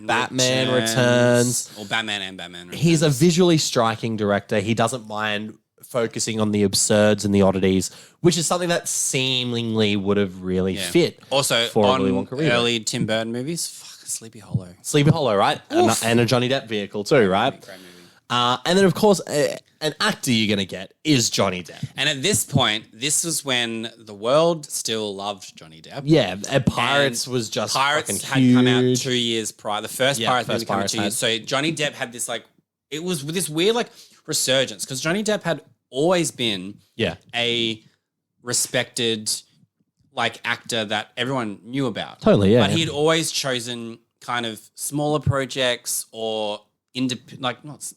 Batman Returns. Or Batman and Batman Returns. He's a visually striking director. He doesn't mind focusing on the absurds and the oddities, which is something that seemingly would have really fit. Also, for on Willy Wonka reboot. Early Tim Burton movies, Sleepy Hollow. Sleepy Hollow, right? And a Johnny Depp vehicle too, right? Great movie. And then, of course, an actor you're going to get is Johnny Depp. And at this point, this was when the world still loved Johnny Depp. Yeah, and Pirates was just Pirates fucking huge. had come out 2 years prior. The first Pirates movie came out 2 had. years. So Johnny Depp had this it was this weird resurgence because Johnny Depp had always been a respected actor that everyone knew about. Totally, yeah. But he had always chosen kind of smaller projects or not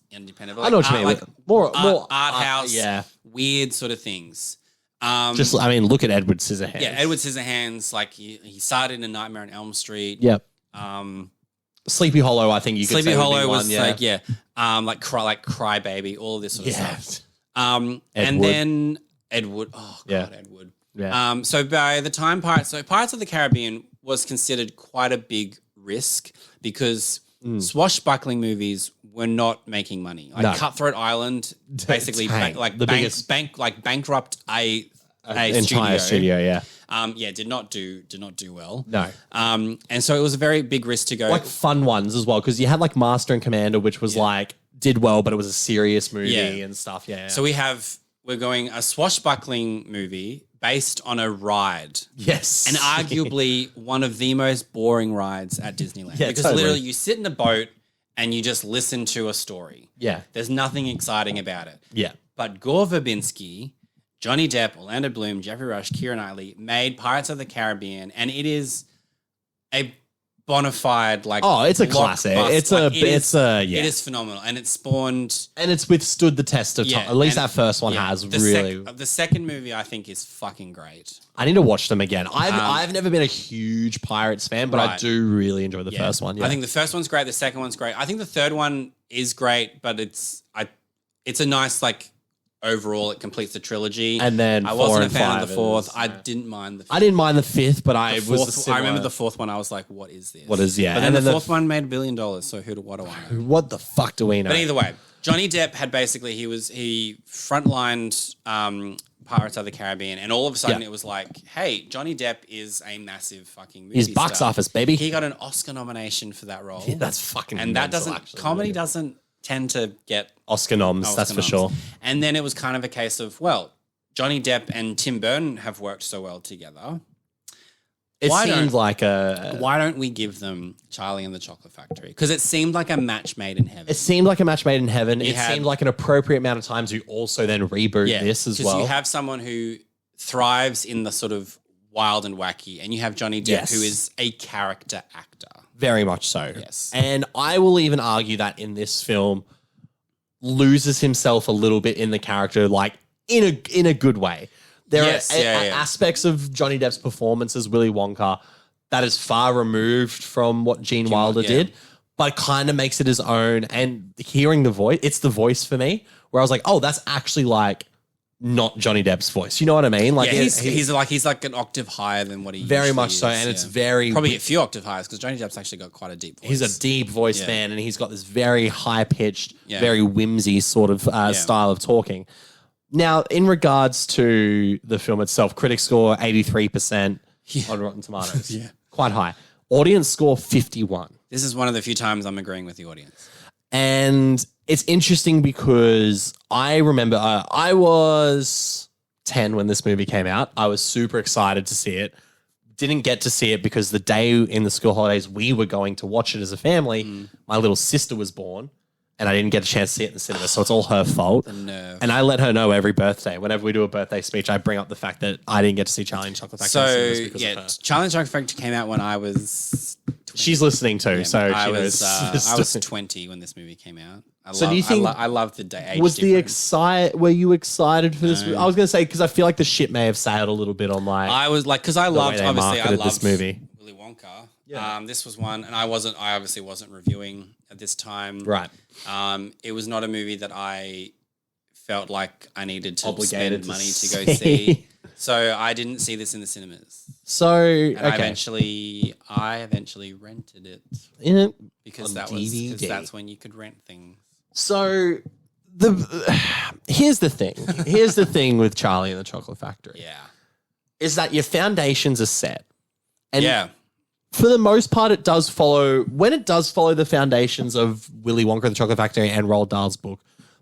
independent, but I know what you mean. More art house, weird sort of things. Look at Edward Scissorhands. Yeah, Edward Scissorhands. He started in Nightmare on Elm Street. Yep. Sleepy Hollow, I think you could say. Sleepy Hollow was Cry Baby, all of this sort of stuff. And then Edward. Oh God, Edward. Yeah. So by the time Pirates of the Caribbean was considered quite a big risk because swashbuckling movies were not making money. Cutthroat Island basically bankrupt a entire studio. Yeah. Did not do well. No. And so it was a very big risk to go. Like fun ones as well, because you had Master and Commander, which was did well, but it was a serious movie and stuff. Yeah. So we're going a swashbuckling movie based on a ride. Yes. And arguably one of the most boring rides at Disneyland. Yeah, because totally. literally you sit in a boat and you just listen to a story. Yeah. There's nothing exciting about it. Yeah. But Gore Verbinski, Johnny Depp, Orlando Bloom, Jeffrey Rush, Keira Knightley made Pirates of the Caribbean, and it is a bona fide it's a classic. It is phenomenal, and it spawned, and it's withstood the test of time. At least that first one has really. The second movie I think is fucking great. I need to watch them again. I've never been a huge Pirates fan, but I do really enjoy the first one. Yeah. I think the first one's great. The second one's great. I think the third one is great, but it's a nice overall, it completes the trilogy. And then I wasn't a fan of the fourth. I didn't mind the fifth. I didn't mind the fifth, but I remember the fourth one. I was like, what is this? What is, But then the fourth one made $1 billion. So what do I know? What the fuck do we know? But either way, Johnny Depp had basically, he frontlined Pirates of the Caribbean, and all of a sudden it was like, hey, Johnny Depp is a massive fucking movie He's box star. office, baby. He got an Oscar nomination for that role. Yeah, that's fucking and that doesn't, comedy doesn't tend to get Oscar noms, that's for sure. And then it was kind of a case of, well, Johnny Depp and Tim Burton have worked so well together. Why don't we give them Charlie and the Chocolate Factory? Because it seemed like a match made in heaven. It seemed like an appropriate amount of time to also then reboot this as well. Because you have someone who thrives in the sort of wild and wacky, and you have Johnny Depp, who is a character actor. Very much so. Yes. And I will even argue that in this film loses himself a little bit in the character, in a good way. There are aspects of Johnny Depp's performance as Willy Wonka that is far removed from what Gene Wilder did, but kind of makes it his own. And hearing the voice, it's the voice for me, where I was like, oh, that's actually not Johnny Depp's voice. You know what I mean? He's like an octave higher than what he very much is, so, and it's very probably a few octave higher because Johnny Depp's actually got quite a deep voice. He's a deep voice man, and he's got this very high pitched, very whimsy sort of style of talking. Now, in regards to the film itself, critic score 83% on Rotten Tomatoes, quite high. Audience score 51. This is one of the few times I'm agreeing with the audience. And it's interesting because I remember I was 10 when this movie came out. I was super excited to see it. didn't get to see it because the day in the school holidays we were going to watch it as a family, my little sister was born and I didn't get a chance to see it in the cinema. So it's all her fault. No. And I let her know every birthday. Whenever we do a birthday speech, I bring up the fact that I didn't get to see Charlie and the Chocolate Factory in the cinemas because of her. Charlie and the Chocolate Factory came out when I was 20. She's listening too. So I was 20 when this movie came out. Do you think I love the age was difference. Were you excited for this movie? I was going to say, because I feel like the ship may have sailed a little bit on like. I was like, because I loved this movie. Willy Wonka. Yeah. This was one, and I obviously wasn't reviewing at this time. Right. It was not a movie that I felt like I needed to Obligated spend money to go see. So I didn't see this in the cinemas. So and I eventually rented it because that's when you could rent things. So here's the thing. Here's the thing with Charlie and the Chocolate Factory. Yeah. Is that your foundations are set. And yeah. For the most part, it does follow the foundations of Willy Wonka and the Chocolate Factory and Roald Dahl's book.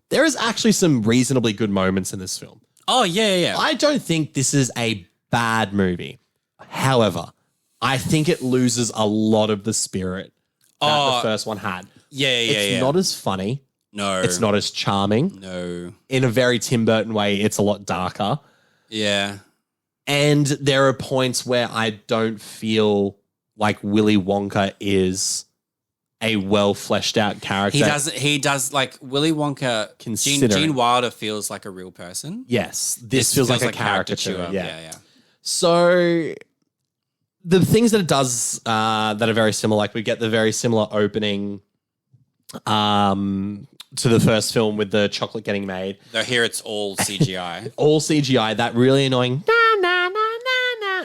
There is actually some reasonably good moments in this film. Oh, yeah. I don't think this is a bad movie. However, I think it loses a lot of the spirit that the first one had. It's not as funny. No. It's not as charming. No. In a very Tim Burton way, it's a lot darker. Yeah. And there are points where I don't feel like Willy Wonka is a well fleshed out character. He does like Willy Wonka. Gene Wilder feels like a real person. Yes. This feels like a caricature. Yeah. So the things that it does that are very similar, like we get the very similar opening to the first film with the chocolate getting made. Though here it's all CGI. All CGI. That really annoying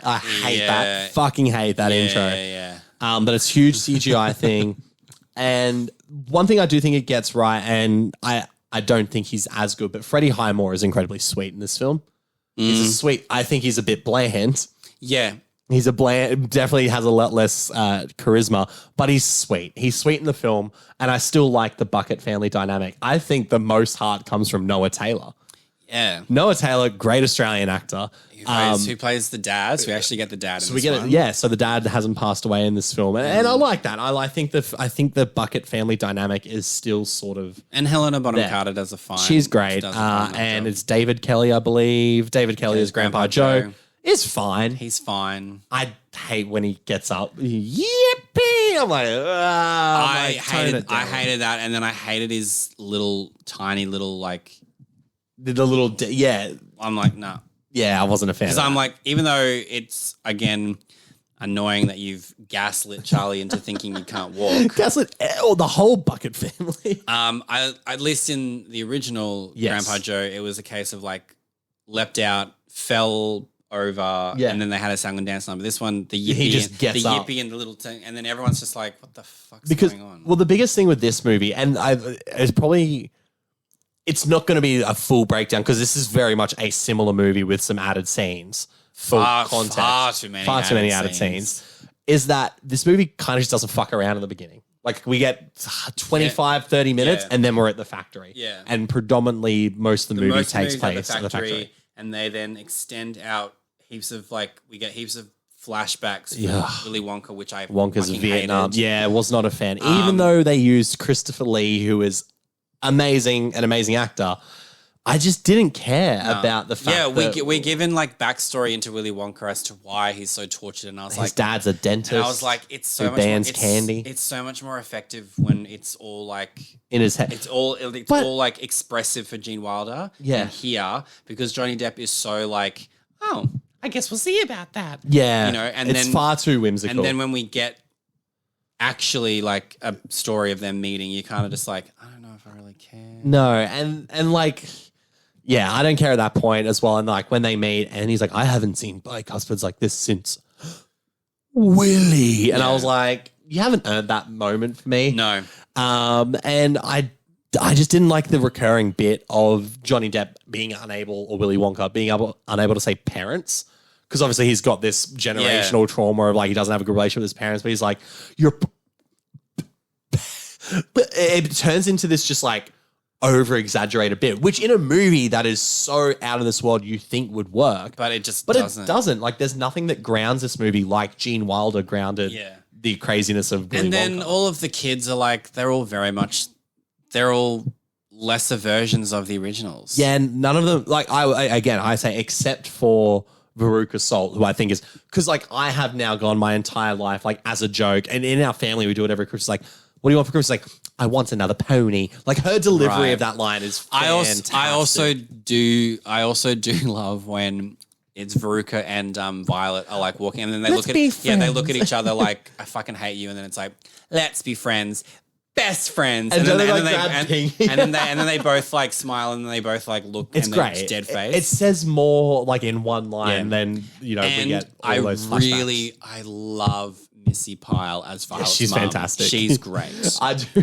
I hate that. Fucking hate that intro. Yeah. But it's a huge CGI thing. And one thing I do think it gets right, and I don't think he's as good, but Freddie Highmore is incredibly sweet in this film. I think he's a bit bland. Yeah. He's definitely has a lot less charisma, but he's sweet. He's sweet in the film, and I still like the Bucket family dynamic. I think the most heart comes from Noah Taylor. Yeah. Noah Taylor, great Australian actor. Who plays the dad? So we actually get the dad in this one. So the dad hasn't passed away in this film. And I like that. I think the Bucket family dynamic is still sort of... And Helena Bonham Carter does a fine... She's great. And it's David Kelly, I believe. David Kelly is Grandpa Joe. Is fine. He's fine. I hate when he gets up. Yippee! I'm like, I hated that. And then I hated his tiny little like... I'm like, no. Yeah, I wasn't a fan. Because I'm like, even though it's, again, annoying that you've gaslit Charlie into thinking you can't walk. Gaslit the whole Bucket family. At least in the original Grandpa Joe, it was a case of like leapt out, fell over, and then they had a song and dance number. This one, the yippee, he just gets up. Yippee and the little thing, and then everyone's just like, what the fuck's going on? Well, the biggest thing with this movie, and it's probably... It's not going to be a full breakdown because this is very much a similar movie with some added scenes for context. Far too many added scenes. Is that this movie kind of just doesn't fuck around in the beginning. Like we get 25, 30 minutes and then we're at the factory. Yeah. And predominantly most of the movie takes place at the factory. And they then extend out we get heaps of flashbacks for Willy Wonka, which Wonka's Vietnam. Hated. Yeah, was not a fan. Even though they used Christopher Lee, who is an amazing actor, I just didn't care about the fact that... we're given like backstory into Willy Wonka as to why he's so tortured, and I was his dad's a dentist. And I was like, it's so much bans candy. It's so much more effective when it's all like in his head. It's all like expressive for Gene Wilder. Yeah, and here because Johnny Depp is so like, oh, I guess we'll see about that. Yeah, and it's far too whimsical. And then when we get actually like a story of them meeting, you're kind of just like, I don't know if I really care. No, and like, yeah, I don't care at that point as well. And like when they meet, and he's like, I haven't seen bicuspids like this since Willy, and I was like, you haven't earned that moment for me. No, and I just didn't like the recurring bit of Johnny Depp being unable, or Willy Wonka being unable to say parents. Because obviously he's got this generational trauma of like he doesn't have a good relationship with his parents, but he's like, but it turns into this just like over exaggerate a bit, which in a movie that is so out of this world you think would work. But it just doesn't. It doesn't. Like there's nothing that grounds this movie like Gene Wilder grounded the craziness of Willy And then Wonka. all of the kids are like, they're all lesser versions of the originals. Yeah, and none of them, like I say, except for Veruca Salt, who I think is, because like I have now gone my entire life like as a joke, and in our family we do it every Christmas. Like, what do you want for Christmas? Like, I want another pony. Like her delivery of that line is fantastic. I also do love when it's Veruca and Violet are like walking, and then they look at each other like, I fucking hate you, and then it's like, let's be friends. Best friends, and then they both like smile, and then they both like look. It's and great. It's dead face. It says more like in one line than we get all those flashbacks. I love Missy Pyle as Violet's she's mum. fantastic. She's great. I do.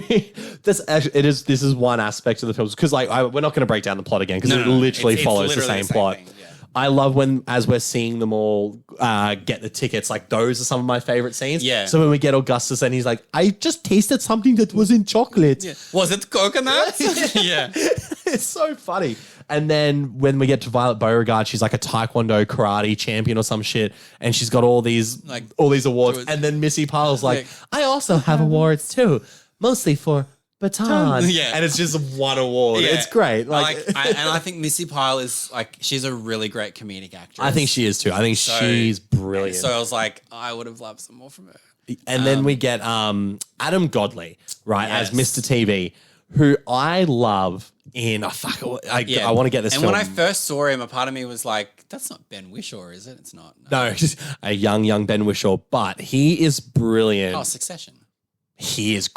This is one aspect of the film because like we're not going to break down the plot again because it literally follows the same plot. Thing, yeah. I love when, as we're seeing them all get the tickets, like those are some of my favorite scenes. Yeah. So when we get Augustus and he's like, I just tasted something that was in chocolate. Yeah. Was it coconut? Yeah. It's so funny. And then when we get to Violet Beauregard, she's like a taekwondo karate champion or some shit. And she's got all these awards. And then Missy Pyle's like, I also have awards too, mostly for baton. Yeah. And it's just one award. Yeah. It's great. I think Missy Pyle is like, she's a really great comedic actress. I think she is too. I think she's brilliant. So I was like, I would have loved some more from her. And then we get Adam Godley, right, as Mr. TV, who I love in, I want to get this film. And when I first saw him, a part of me was like, that's not Ben Whishaw, is it? It's not. No, a young Ben Whishaw, but he is brilliant. Oh, Succession. He is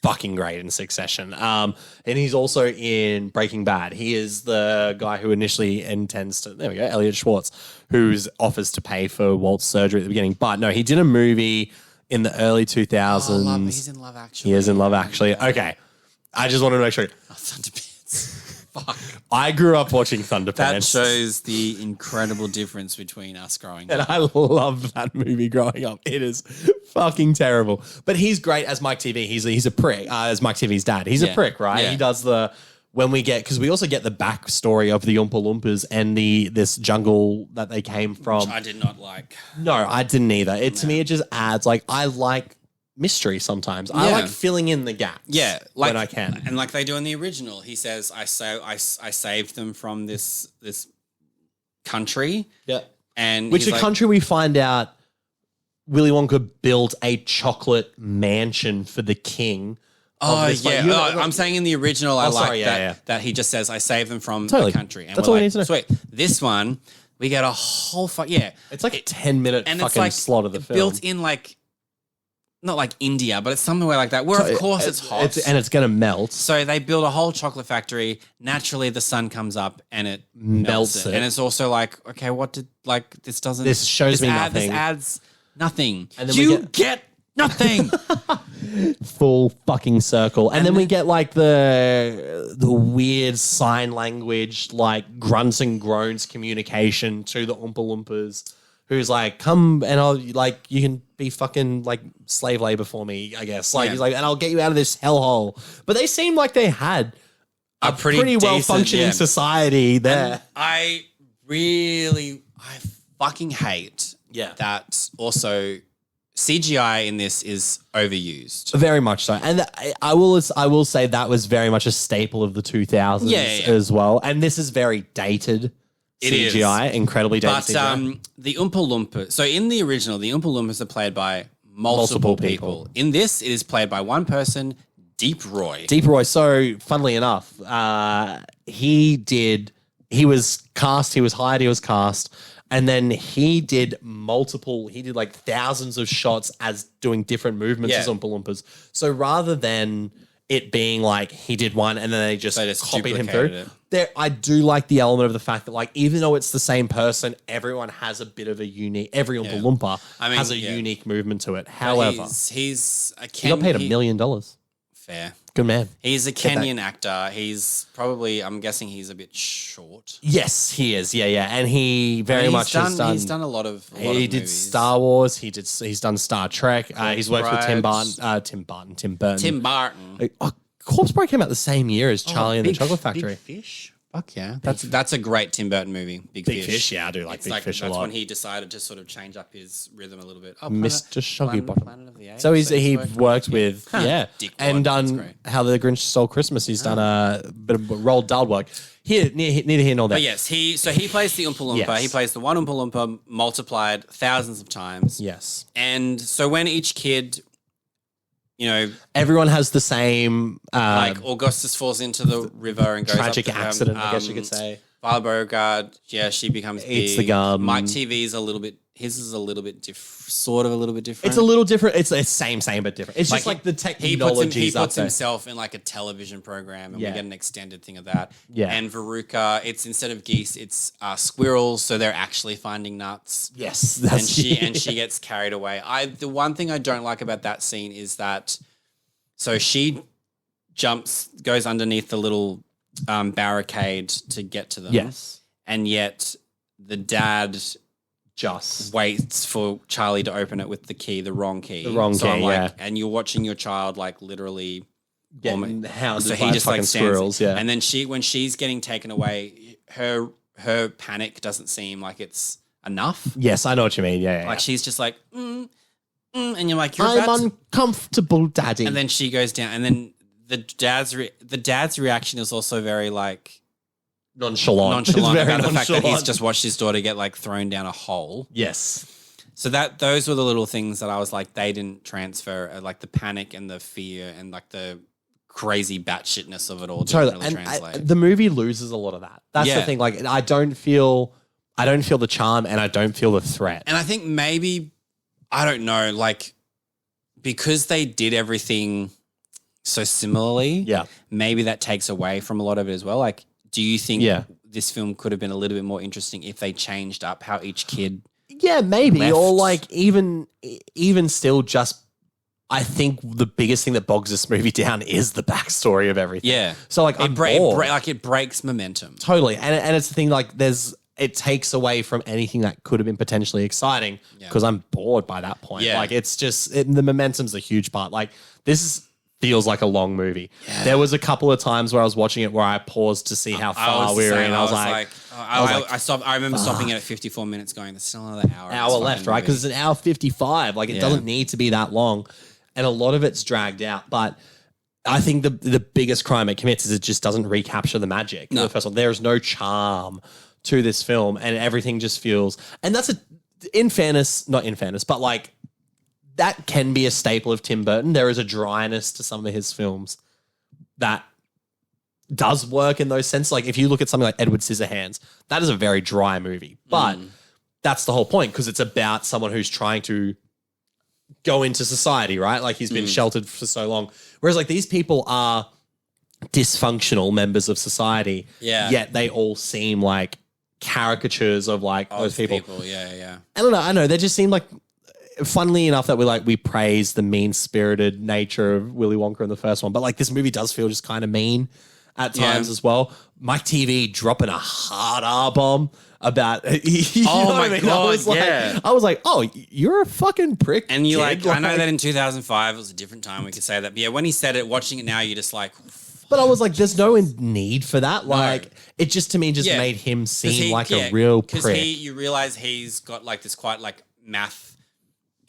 fucking great in Succession. And he's also in Breaking Bad. He is the guy who initially intends to, there we go, Elliot Schwartz, who's offers to pay for Walt's surgery at the beginning. But no, he did a movie in the early 2000s. He's in Love Actually. He is in Love Actually. Okay. I just wanted to make sure. Oh, Thunderpants. Fuck. I grew up watching Thunderpants. That shows the incredible difference between us growing up. And I love that movie growing up. It is fucking terrible. But he's great as Mike TV. He's a prick. As Mike TV's dad. He's a prick, right? Yeah. He does because we also get the backstory of the Oompa Loompas and this jungle that they came from. Which I did not like. No, I didn't either. To me, it just adds, like, I like mystery sometimes. I like filling in the gaps. Yeah, when I can, and like they do in the original. He says, "I saved them from this country." Yeah, and which country we find out Willy Wonka built a chocolate mansion for the king. Oh yeah, I'm saying in the original, that he just says, "I saved them from the country." And that's all we need to know. Sweet. This one, we get a whole It's like a 10-minute fucking slot of the film, built in like. Not like India, but it's somewhere like that, where of course it's hot. And it's going to melt. So they build a whole chocolate factory. Naturally, the sun comes up and it melts it. And it's also like, okay, this shows me nothing. This adds nothing. And then you get nothing. Full fucking circle. And then we get like the weird sign language, like grunts and groans communication to the Oompa Loompas. Who's like, come and I'll like, you can be fucking like slave labor for me, I guess. Like, he's like, and I'll get you out of this hellhole. But they seem like they had a pretty well functioning society there. And I fucking hate that also CGI in this is overused. Very much so. And I will say that was very much a staple of the 2000s as well. And this is very dated. CGI, incredibly dated CGI. But the Oompa Loompa, so in the original, the Oompa Loompas are played by multiple people. In this, it is played by one person, Deep Roy. Deep Roy. So, funnily enough, he was cast, he was hired, he was cast, and then he did like thousands of shots as doing different movements as Oompa Loompas. So rather than it being like he did one and then they just copied him through. I do like the element of the fact that like even though it's the same person, everyone has a bit of a unique. Every Oompa Loompa has a unique movement to it. However, he got paid $1 million. Fair. Good man. He's a Kenyan actor. He's probably, I'm guessing he's a bit short. Yes, he is. Yeah. And he very much has done. He's done a lot of He did movies. Star Wars. He's done Star Trek. He's worked with Tim Burton. Tim Burton. Oh Corpse Bride came out the same year as Charlie and the Chocolate Factory. Big Fish. Fuck yeah. That's a great Tim Burton movie. Big Fish. Yeah, I do like Big Fish a lot. That's when he decided to sort of change up his rhythm a little bit. Oh, Mr. Shoggybottom. Planet of the Apes. So he worked with and done How the Grinch Stole Christmas. He's done a bit of Roald Dahl work. Here, neither here nor there. But yes, he plays the Oompa Loompa. Yes. He plays the one Oompa Loompa multiplied thousands of times. Yes. And so when each kid, everyone has the same like Augustus falls into the river and goes tragic up to accident, I guess you could say. Viola Beauregard, she becomes Eats big. the gum. Mike TV's a little bit. His is a little bit sort of a little bit different. It's a little different. It's same, but different. It's just like the technology. He puts himself in like a television program, and we get an extended thing of that. Yeah. And Veruca, it's instead of geese, it's squirrels, so they're actually finding nuts. Yes, and she gets carried away. The one thing I don't like about that scene is that, so she goes underneath the little barricade to get to them. Yes, and yet the dad just waits for Charlie to open it with the wrong key. And you're watching your child like literally getting hounded so by he just like squirrels. Yeah, and then when she's getting taken away, her panic doesn't seem like it's enough. Yes, I know what you mean. Yeah, like she's just like, and you're like, I'm uncomfortable, Daddy. And then she goes down, and then the dad's reaction is also very like nonchalant about the fact that he's just watched his daughter get like thrown down a hole. Yes. So those were the little things that I was like, they didn't transfer, like the panic and the fear and like the crazy batshitness of it all didn't really translate. The movie loses a lot of that. That's the thing. Like I don't feel the charm and I don't feel the threat. And I think maybe, I don't know, like because they did everything so similarly, maybe that takes away from a lot of it as well. Like, do you think this film could have been a little bit more interesting if they changed up how each kid maybe left? Or like even still just I think the biggest thing that bogs this movie down is the backstory of everything. Yeah. So like it breaks momentum. Totally. And it's the thing like it takes away from anything that could have been potentially exciting because I'm bored by that point. Yeah. Like it's just the momentum's a huge part. Like feels like a long movie. Yeah. There was a couple of times where I was watching it where I paused to see how far we were in. I remember stopping it at 54 minutes going, there's still another hour left, right? Because it's an hour 55. Like it doesn't need to be that long. And a lot of it's dragged out. But I think the biggest crime it commits is it just doesn't recapture the magic. No. The first one. There's no charm to this film and everything just feels, and that's not in fairness, but like that can be a staple of Tim Burton. There is a dryness to some of his films that does work in those senses. Like if you look at something like Edward Scissorhands, that is a very dry movie, but that's the whole point because it's about someone who's trying to go into society, right? Like he's been sheltered for so long. Whereas like these people are dysfunctional members of society, yet they all seem like caricatures of like those people. Yeah. I don't know. I know they just seem like, funnily enough, that we praise the mean-spirited nature of Willy Wonka in the first one, but like this movie does feel just kind of mean at times as well. Mike TV dropping a hard R-bomb about God, I was like, oh, you're a fucking prick. And you like, I know that in 2005 it was a different time. We could say that, but yeah, when he said it, watching it now, you're just like. But I was like, there's no need for that. Like, it just to me just made him seem like a real prick. You realize he's got like this quite like math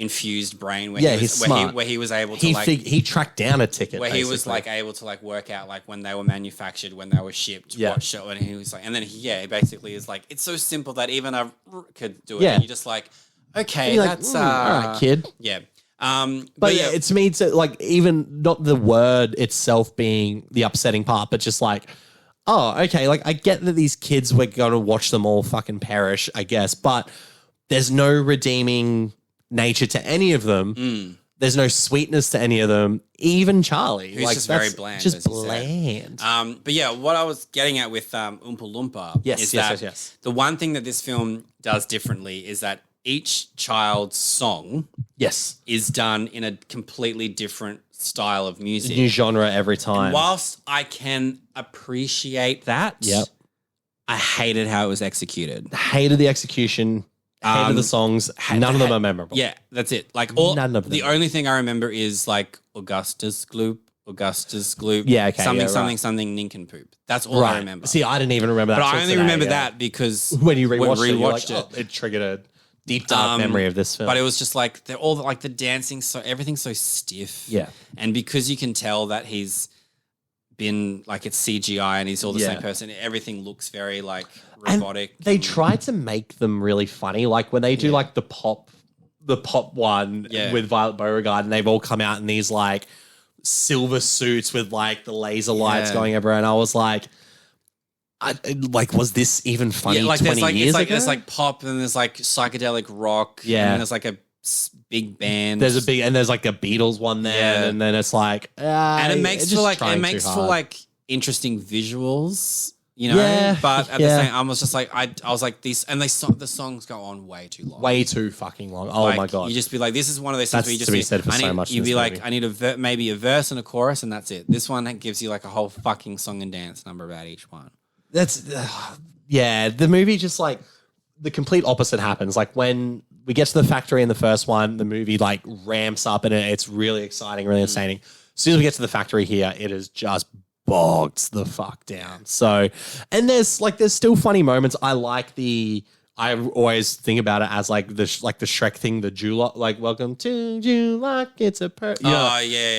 infused brain where he's smart. Where he was able to he tracked down a ticket where basically. he was like able to like work out like when they were manufactured, when they were shipped, what show, and he was like, and then he basically is like, it's so simple that even I could do it. And you're just like, okay, that's all right, kid. Yeah. But yeah, it's me to like even not the word itself being the upsetting part, but just like, oh, okay, like I get that these kids, we're going to watch them all fucking perish, I guess, but there's no redeeming nature to any of them. There's no sweetness to any of them. Even Charlie, who's like, just very bland, just bland. But yeah, what I was getting at with Oompa Loompa is that the one thing that this film does differently is that each child's song is done in a completely different style of music. New genre every time. And whilst I can appreciate that, I hated how it was executed. Hated the execution. Hated the songs. None of them are memorable. Yeah, that's it. Like none of them. The only thing I remember is like Augustus Gloop, Augustus Gloop. Yeah, okay, something nincompoop. That's all I remember. See, I didn't even remember that. But I only remember that because when you rewatched it, it triggered a deep dark memory of this film. But it was just like they're all like the dancing, so everything's so stiff. Yeah, and because you can tell that he's been like it's CGI and he's all the same person. Everything looks very like robotic. And they try to make them really funny, like when they do like the pop one with Violet Beauregard, and they've all come out in these like silver suits with like the laser lights going everywhere, and I was like, was this even funny? Like 20 years ago? There's like pop and there's like psychedelic rock. Yeah, and there's like a big band. There's like a Beatles one there, and then it's like, and it makes for like interesting visuals, you know. But at the same, I was just like, I was like these, and the songs go on way too long, way too fucking long. Oh my god! You just be like, this is one of those things where you just to be said for so much. You'd be like, I need maybe a verse and a chorus, and that's it. This one gives you like a whole fucking song and dance number about each one. That's the movie just like the complete opposite happens. Like when we get to the factory in the first one, the movie like ramps up and it's really exciting, really entertaining. As soon as we get to the factory here, it is just bogged the fuck down. So, and there's still funny moments. I always think about it as like the Shrek thing, the Julok, like welcome to Julok, it's a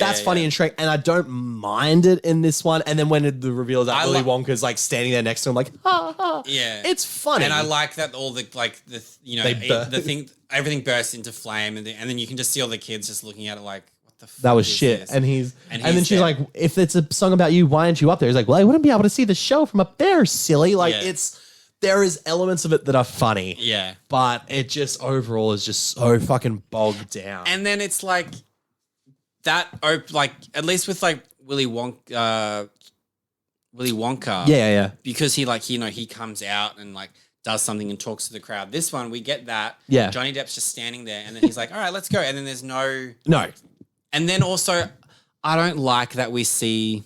that's funny in Shrek, and I don't mind it in this one. And then when the reveal is that Willy Wonka's like standing there next to him, like ha ha, it's funny. And I like that all the the thing, everything bursts into flame, and then you can just see all the kids just looking at it like, what the fuck? That was shit. This? And then she's like, if it's a song about you, why aren't you up there? He's like, well, I wouldn't be able to see the show from up there, silly. Like there is elements of it that are funny. Yeah. But it just overall is just so fucking bogged down. And then it's like that, like, at least with like Willy Wonka. Yeah. Because he comes out and like does something and talks to the crowd. This one, we get that. Yeah. Johnny Depp's just standing there and then he's like, all right, let's go. And then there's no. And then also, I don't like that we see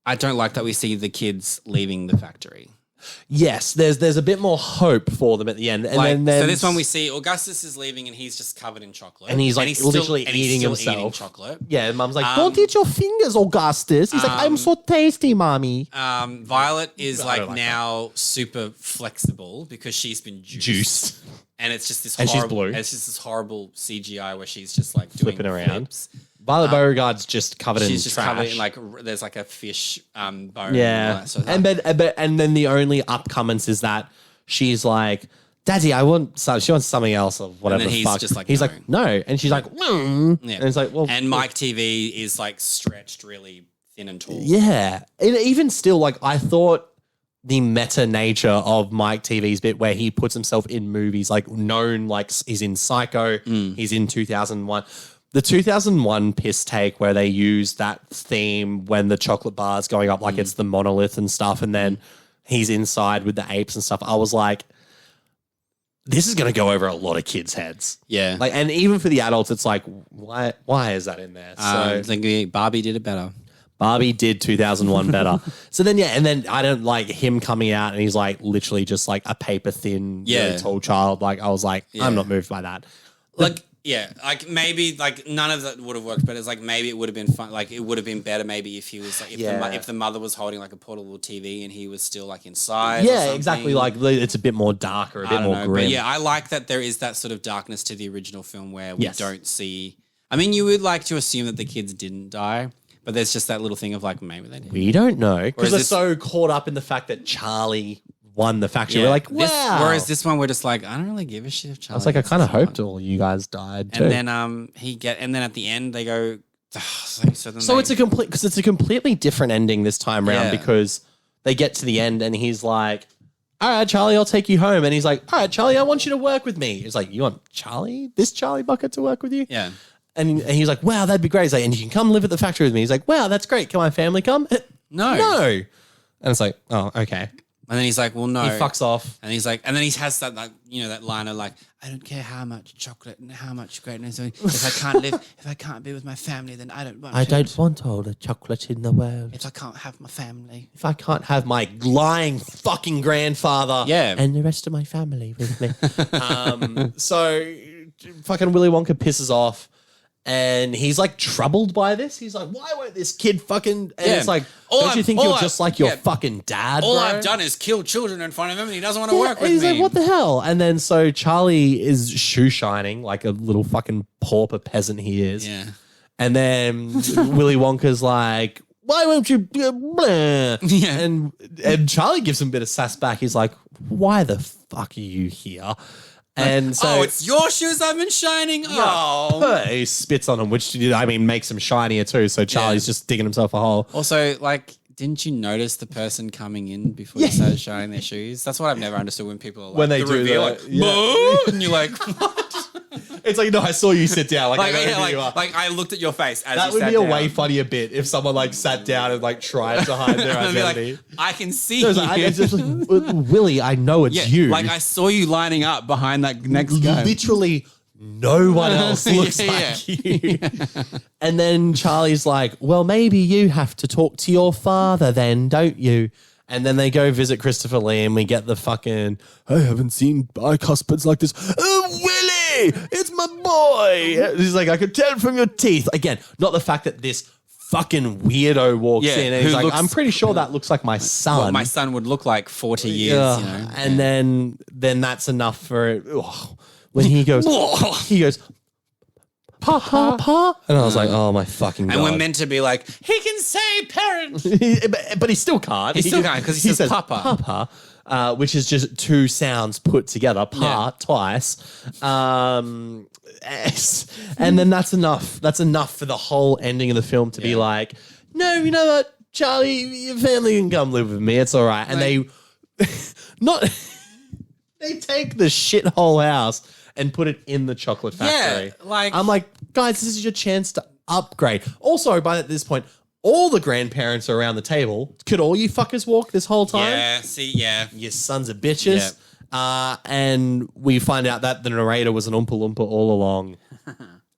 the kids leaving the factory. Yes, there's a bit more hope for them at the end. And then so this one we see Augustus is leaving and he's just covered in chocolate. And he's like literally eating himself. Eating chocolate. Yeah, Mum's like, don't eat your fingers, Augustus. He's like, I'm so tasty, Mommy. Violet is like now super flexible because she's been juiced. And it's just this horrible, she's blue. It's just this horrible CGI where she's just like flipping around. Flips. Violet Beauregard's just covered in trash. She's just covered in like there's like a fish bone. Yeah, and, sort of and then the only upcomings is that she's like, Daddy, she wants something else or whatever. And then he's just like, he's like, no, and she's like, and it's like, well, and Mike TV is like stretched really thin and tall. Yeah, and even still, like I thought. The meta nature of Mike TV's bit where he puts himself in movies like known, like he's in Psycho, he's in 2001. The 2001 piss take where they use that theme when the chocolate bar's going up like it's the monolith and stuff, and then he's inside with the apes and stuff. I was like, this is going to go over a lot of kids' heads. Yeah. Like, and even for the adults, it's like, why is that in there? So I think Barbie did it better. Barbie did 2001 better. So then, and then I don't like him coming out and he's like literally just like a paper thin, really tall child. Like I was like, I'm not moved by that. Like maybe like none of that would have worked, but it's like maybe it would have been fun. Like it would have been better maybe if he was like if the mother was holding like a portable TV and he was still like inside. Yeah, exactly. Like it's a bit more darker, a bit more grim. But yeah, I like that there is that sort of darkness to the original film where we don't see. I mean, you would like to assume that the kids didn't die. But there's just that little thing of like, maybe they did. We don't know. Because we're so caught up in the fact that Charlie won the factory. Yeah. We're like, wow. Whereas this one, we're just like, I don't really give a shit if Charlie. I was like, I kind of hoped all you guys died too. And then and then at the end they go. It's a completely different ending this time around because they get to the end and he's like, all right, Charlie, I'll take you home. And he's like, all right, Charlie, I want you to work with me. He's like, you want this Charlie Bucket to work with you? Yeah. And he's like, wow, that'd be great. He's like, and you can come live at the factory with me. He's like, wow, that's great. Can my family come? No. And it's like, oh, okay. And then he's like, well, no. He fucks off. And he's like, and then he has that, like, that line of like, I don't care how much chocolate and how much greatness. If I can't be with my family, then I don't want all the chocolate in the world. If I can't have my family. If I can't have my lying fucking grandfather. Yeah. And the rest of my family with me. So fucking Willy Wonka pisses off. And he's like troubled by this. He's like, why won't this kid fucking... And it's like, don't you think you're just like your fucking dad, All bro? I've done is kill children in front of him and he doesn't want to work with me. He's like, what the hell? And then so Charlie is shoe shining like a little fucking pauper peasant he is. Yeah. And then Willy Wonka's like, why won't you... Blah? Yeah. And Charlie gives him a bit of sass back. He's like, why the fuck are you here? And so it's your shoes I've been shining. Oh, he spits on him, which makes him shinier too. So Charlie's just digging himself a hole. Also, like, didn't you notice the person coming in before you started shining their shoes? That's what I've never understood when people are like, when they the do reveal, that, like, and you're like, what? It's like, no, I saw you sit down. Like I looked at your face as that you would sat be a down. way funnier bit if someone like sat down and like tried to hide their identity. Like, I can see No, you. it's just like, Willy, I know it's you. Like I saw you lining up behind that next guy. Literally no one else looks like you. And then Charlie's like, well, maybe you have to talk to your father then, don't you? And then they go visit Christopher Lee and we get the fucking, I haven't seen bicuspids like this. Oh, Willy, it's my boy. He's like, I could tell from your teeth. Again, not the fact that this fucking weirdo walks in and he's like, I'm pretty sure that looks like my son. What my son would look like 40 years, you know. And then that's enough for it. When he goes, Pa. And I was like, oh my fucking God. And we're meant to be like, he can say parent. But he still can't. He still can't because he says papa. Which is just two sounds put together, twice. And then that's enough. That's enough for the whole ending of the film to be like, no, you know what, Charlie, your family can come live with me. It's all right. And they take the shithole house and put it in the chocolate factory. Yeah, like... I'm like, guys, this is your chance to upgrade. Also, by this point, all the grandparents are around the table. Could all you fuckers walk this whole time? Yeah. You sons of bitches. Yeah. And we find out that the narrator was an Oompa Loompa all along.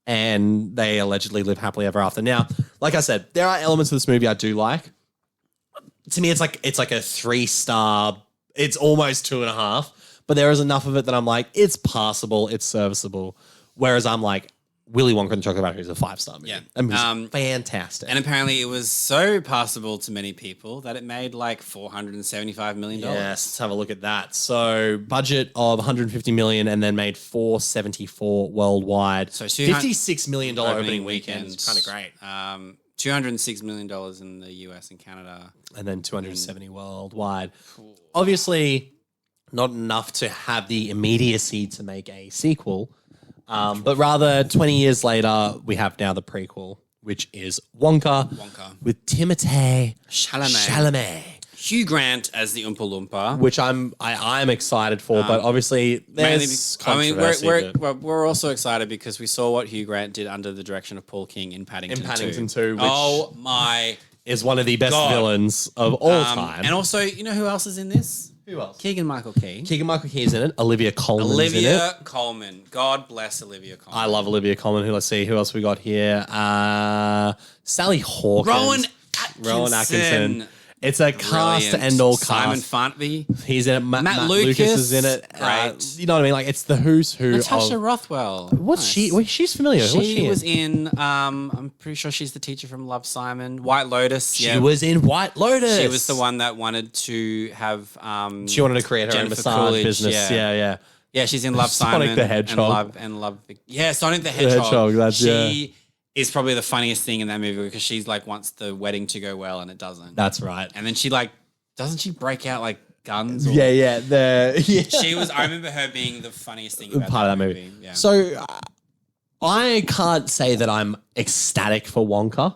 And they allegedly live happily ever after. Now, like I said, there are elements of this movie I do like. To me, it's like a 3-star. It's almost 2.5. But there is enough of it that I'm like, it's passable, it's serviceable. Whereas I'm like, Willy Wonka and the Chocolate Factory is a 5-star movie. Yeah. It's fantastic. And apparently it was so passable to many people that it made like $475 million. Yes, let's have a look at that. So budget of $150 million and then made $474 worldwide. So $56 million opening weekend. Kind of great. $206 million in the US and Canada. And then $270 worldwide. Obviously... not enough to have the immediacy to make a sequel, but rather 20 years later, we have now the prequel, which is Wonka. With Timothee Chalamet. Hugh Grant as the Oompa Loompa. Which I'm excited for, but obviously there's controversy. We're also excited because we saw what Hugh Grant did under the direction of Paul King in Paddington 2. Which is one of the best villains of all time. And also, you know who else is in this? Who else? Keegan-Michael Key. Keegan-Michael Key is in it. Olivia Colman's in it. Olivia Colman. God bless Olivia Colman. I love Olivia Colman. Let's see. Who else we got here? Sally Hawkins. Rowan Atkinson. It's a cast to end all cast. Simon Fontvie. He's in it. Matt Lucas is in it. Great. You know what I mean? Like, it's the who's who. Natasha Rothwell. What's she? Well, she's familiar. She was in, I'm pretty sure she's the teacher from Love, Simon. White Lotus. She was in White Lotus. She was the one that wanted to have... she wanted to create her own massage business. Yeah. Yeah, she's in Love, Simon. Sonic the Hedgehog. And Love. Yeah, Sonic the Hedgehog. She is probably the funniest thing in that movie because she's like wants the wedding to go well and it doesn't. That's right. And then she like... Doesn't she break out like guns? Yeah. She was. I remember her being the funniest thing about part of that movie. Yeah. So I can't say that I'm ecstatic for Wonka.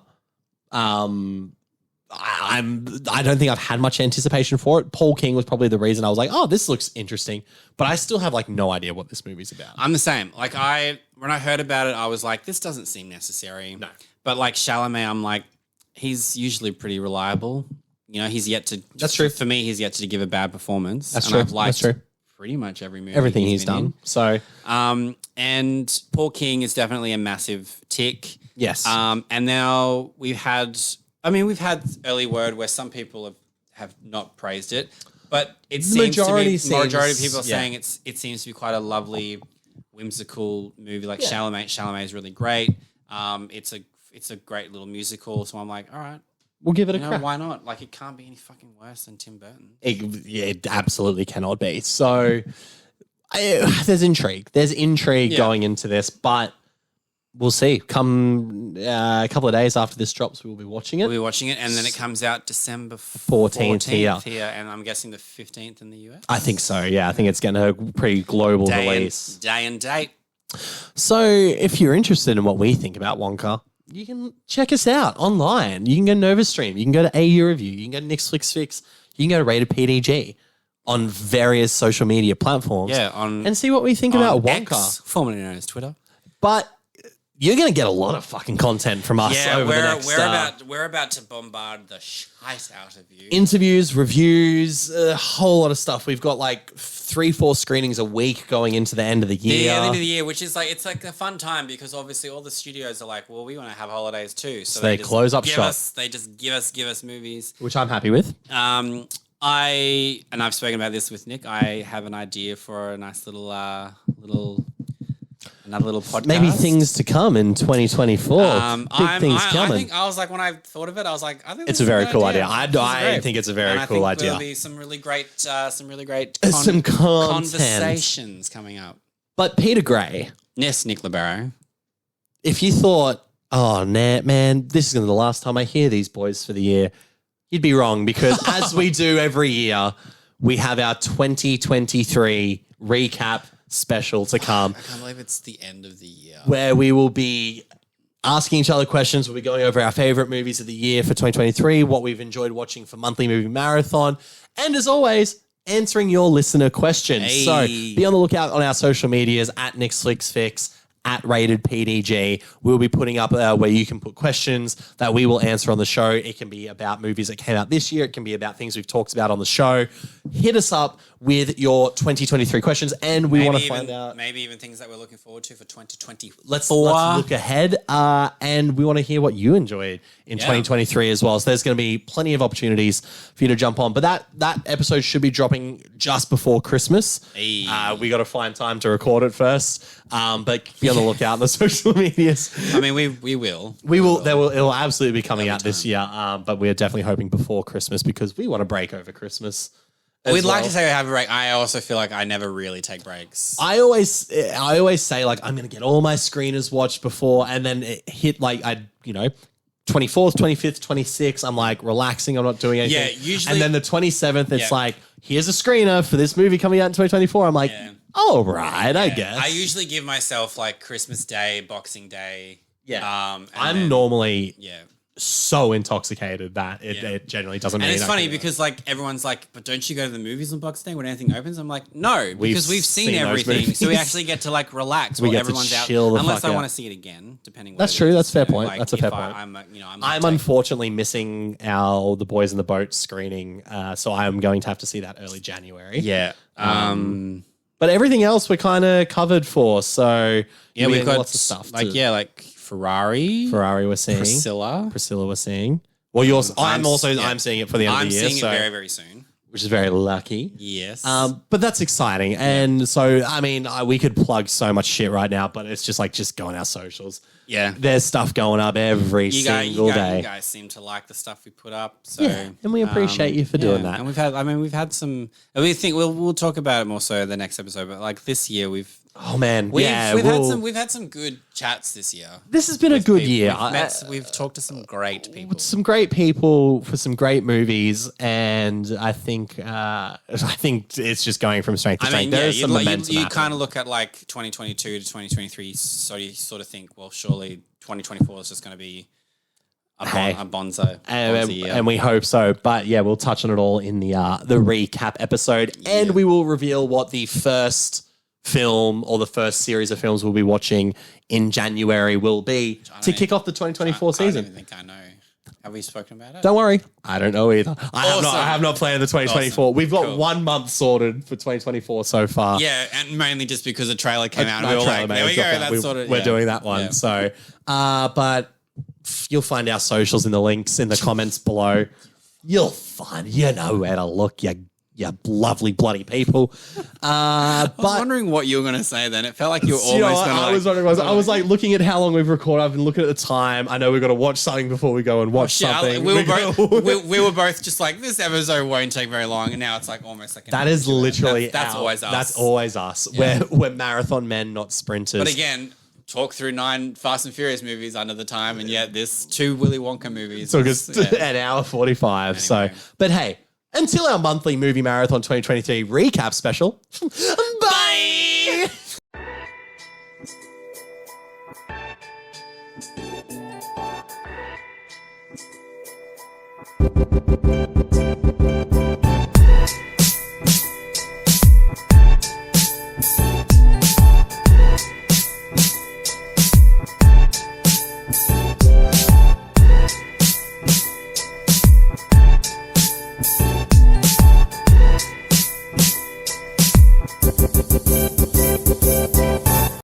I don't think I've had much anticipation for it. Paul King was probably the reason I was like, oh, this looks interesting. But I still have like no idea what this movie's about. I'm the same. Like when I heard about it, I was like, this doesn't seem necessary. No. But like Chalamet, I'm like, he's usually pretty reliable. You know, he's yet to... That's true. For me, he's yet to give a bad performance. That's true. I've liked pretty much every movie. Everything he's done. In. So... and Paul King is definitely a massive tick. Yes. And now we've had early word where some people have not praised it, but it seems majority of people are saying it seems to be quite a lovely, whimsical movie. Like Chalamet is really great. It's a great little musical. So I'm like, all right, we'll give it a crack. Why not? Like, it can't be any fucking worse than Tim Burton. It absolutely cannot be. So there's intrigue. There's intrigue going into this, but we'll see. Come a couple of days after this drops, we will be watching it. We'll be watching it, and then it comes out December 14th here, and I'm guessing the 15th in the US. I think so, yeah. I think it's getting a pretty global release. Day and date. So if you're interested in what we think about Wonka, you can check us out online. You can go to NovaStream. You can go to AU Review. You can go to nicksflicksfix. You can go to Rated PDG on various social media platforms. Yeah, and see what we think about Wonka. X, formerly known as Twitter. But you're going to get a lot of fucking content from us over the next... We're about to bombard the shite out of you. Interviews, reviews, a whole lot of stuff. We've got like 3-4 screenings a week going into the end of the year. Yeah, the end of the year, which is like, it's like a fun time because obviously all the studios are like, well, we want to have holidays too. So they close up shop. They just give us movies. Which I'm happy with. I've spoken about this with Nick. I have an idea for a nice another little podcast. Maybe things to come in 2024. Big things coming. I was like, when I thought of it, I was like, I think it's a very cool idea. I think it's a very cool idea. There'll be some really great conversations coming up. But Peter Gray. Yes, Nick Libero. If you thought, oh, nah, man, this is going to be the last time I hear these boys for the year, you'd be wrong because as we do every year, we have our 2023 recap special to come. I can't believe it's the end of the year. Where we will be asking each other questions. We'll be going over our favorite movies of the year for 2023, what we've enjoyed watching for Monthly Movie Marathon, and as always, answering your listener questions. Hey. So be on the lookout on our social medias at nicksflicksfix, at Rated PDG. We'll be putting up where you can put questions that we will answer on the show. It can be about movies that came out this year. It can be about things we've talked about on the show. Hit us up with your 2023 questions, and we want to find out. Maybe even things that we're looking forward to for 2024. Let's look ahead, and we want to hear what you enjoyed in 2023 as well. So there's going to be plenty of opportunities for you to jump on. But that episode should be dropping just before Christmas. Hey. We got to find time to record it first. But be on the lookout on the social medias. I mean, we will. It'll absolutely be coming out this year. But we're definitely hoping before Christmas because we want to break over Christmas. We'd like to say we have a break. I also feel like I never really take breaks. I always say like I'm gonna get all my screeners watched before, and then it hit like 24th, 25th, 26th. I'm like relaxing. I'm not doing anything. Yeah, usually. And then the 27th, it's like here's a screener for this movie coming out in 2024. I'm like, all right, I guess. I usually give myself like Christmas Day, Boxing Day. Yeah. I'm normally so intoxicated that it generally doesn't mean. And it's funny because like everyone's like, but don't you go to the movies on Boxing Day when anything opens? I'm like, no, because we've seen everything, so we actually get to like relax while everyone's out. Unless I want to see it again, depending. That's true. That's a fair point. That's a fair point. I'm unfortunately missing the Boys in the Boat screening, so I'm going to have to see that early January. Yeah. But everything else we're kind of covered for. So we've got lots of stuff. Like Ferrari we're seeing. Priscilla we're seeing. Well, I'm seeing it for the end of the year. I'm seeing it very, very soon. Which is very lucky. Yes. But that's exciting. And so, I mean, we could plug so much shit right now, but it's just go on our socials. Yeah. There's stuff going up every single day. You guys seem to like the stuff we put up. So and we appreciate you for doing that. And we've had some, we think we'll talk about it more so in the next episode, but like this year we've had some good chats this year. This has been a good year. We've talked to some great people. Some great people for some great movies, and I think it's just going from strength to strength. There's some momentum. You kind of look at like 2022 to 2023, so you sort of think, well, surely 2024 is just going to be a bonzo year. And we hope so. But yeah, we'll touch on it all in the recap episode, and we will reveal what the first film or the first series of films we'll be watching in January will be to kick off the 2024 season. I don't even think I know. Have we spoken about it? Don't worry. I don't know either. I have not planned the 2024. Awesome. We've got 1 month sorted for 2024 so far. Yeah, and mainly just because a trailer came out and we were like, there we go. We're doing that one. Yeah. So, but you'll find our socials in the links in the comments below. You know where to look, you you lovely bloody people. I was wondering what you were going to say then. It felt like you were almost going to I was wondering, I was like looking at how long we've recorded. I've been looking at the time. I know we've got to watch something before we go and watch something. We were both just like, this episode won't take very long. And now it's like almost like that is literally that's always us. That's always us. Yeah. We're marathon men, not sprinters. But again, talk through 9 Fast and Furious movies under the time, and yet this 2 Willy Wonka movies. Took us an hour 45. Anyway. So, but hey, until our monthly movie marathon 2023 recap special. Bye.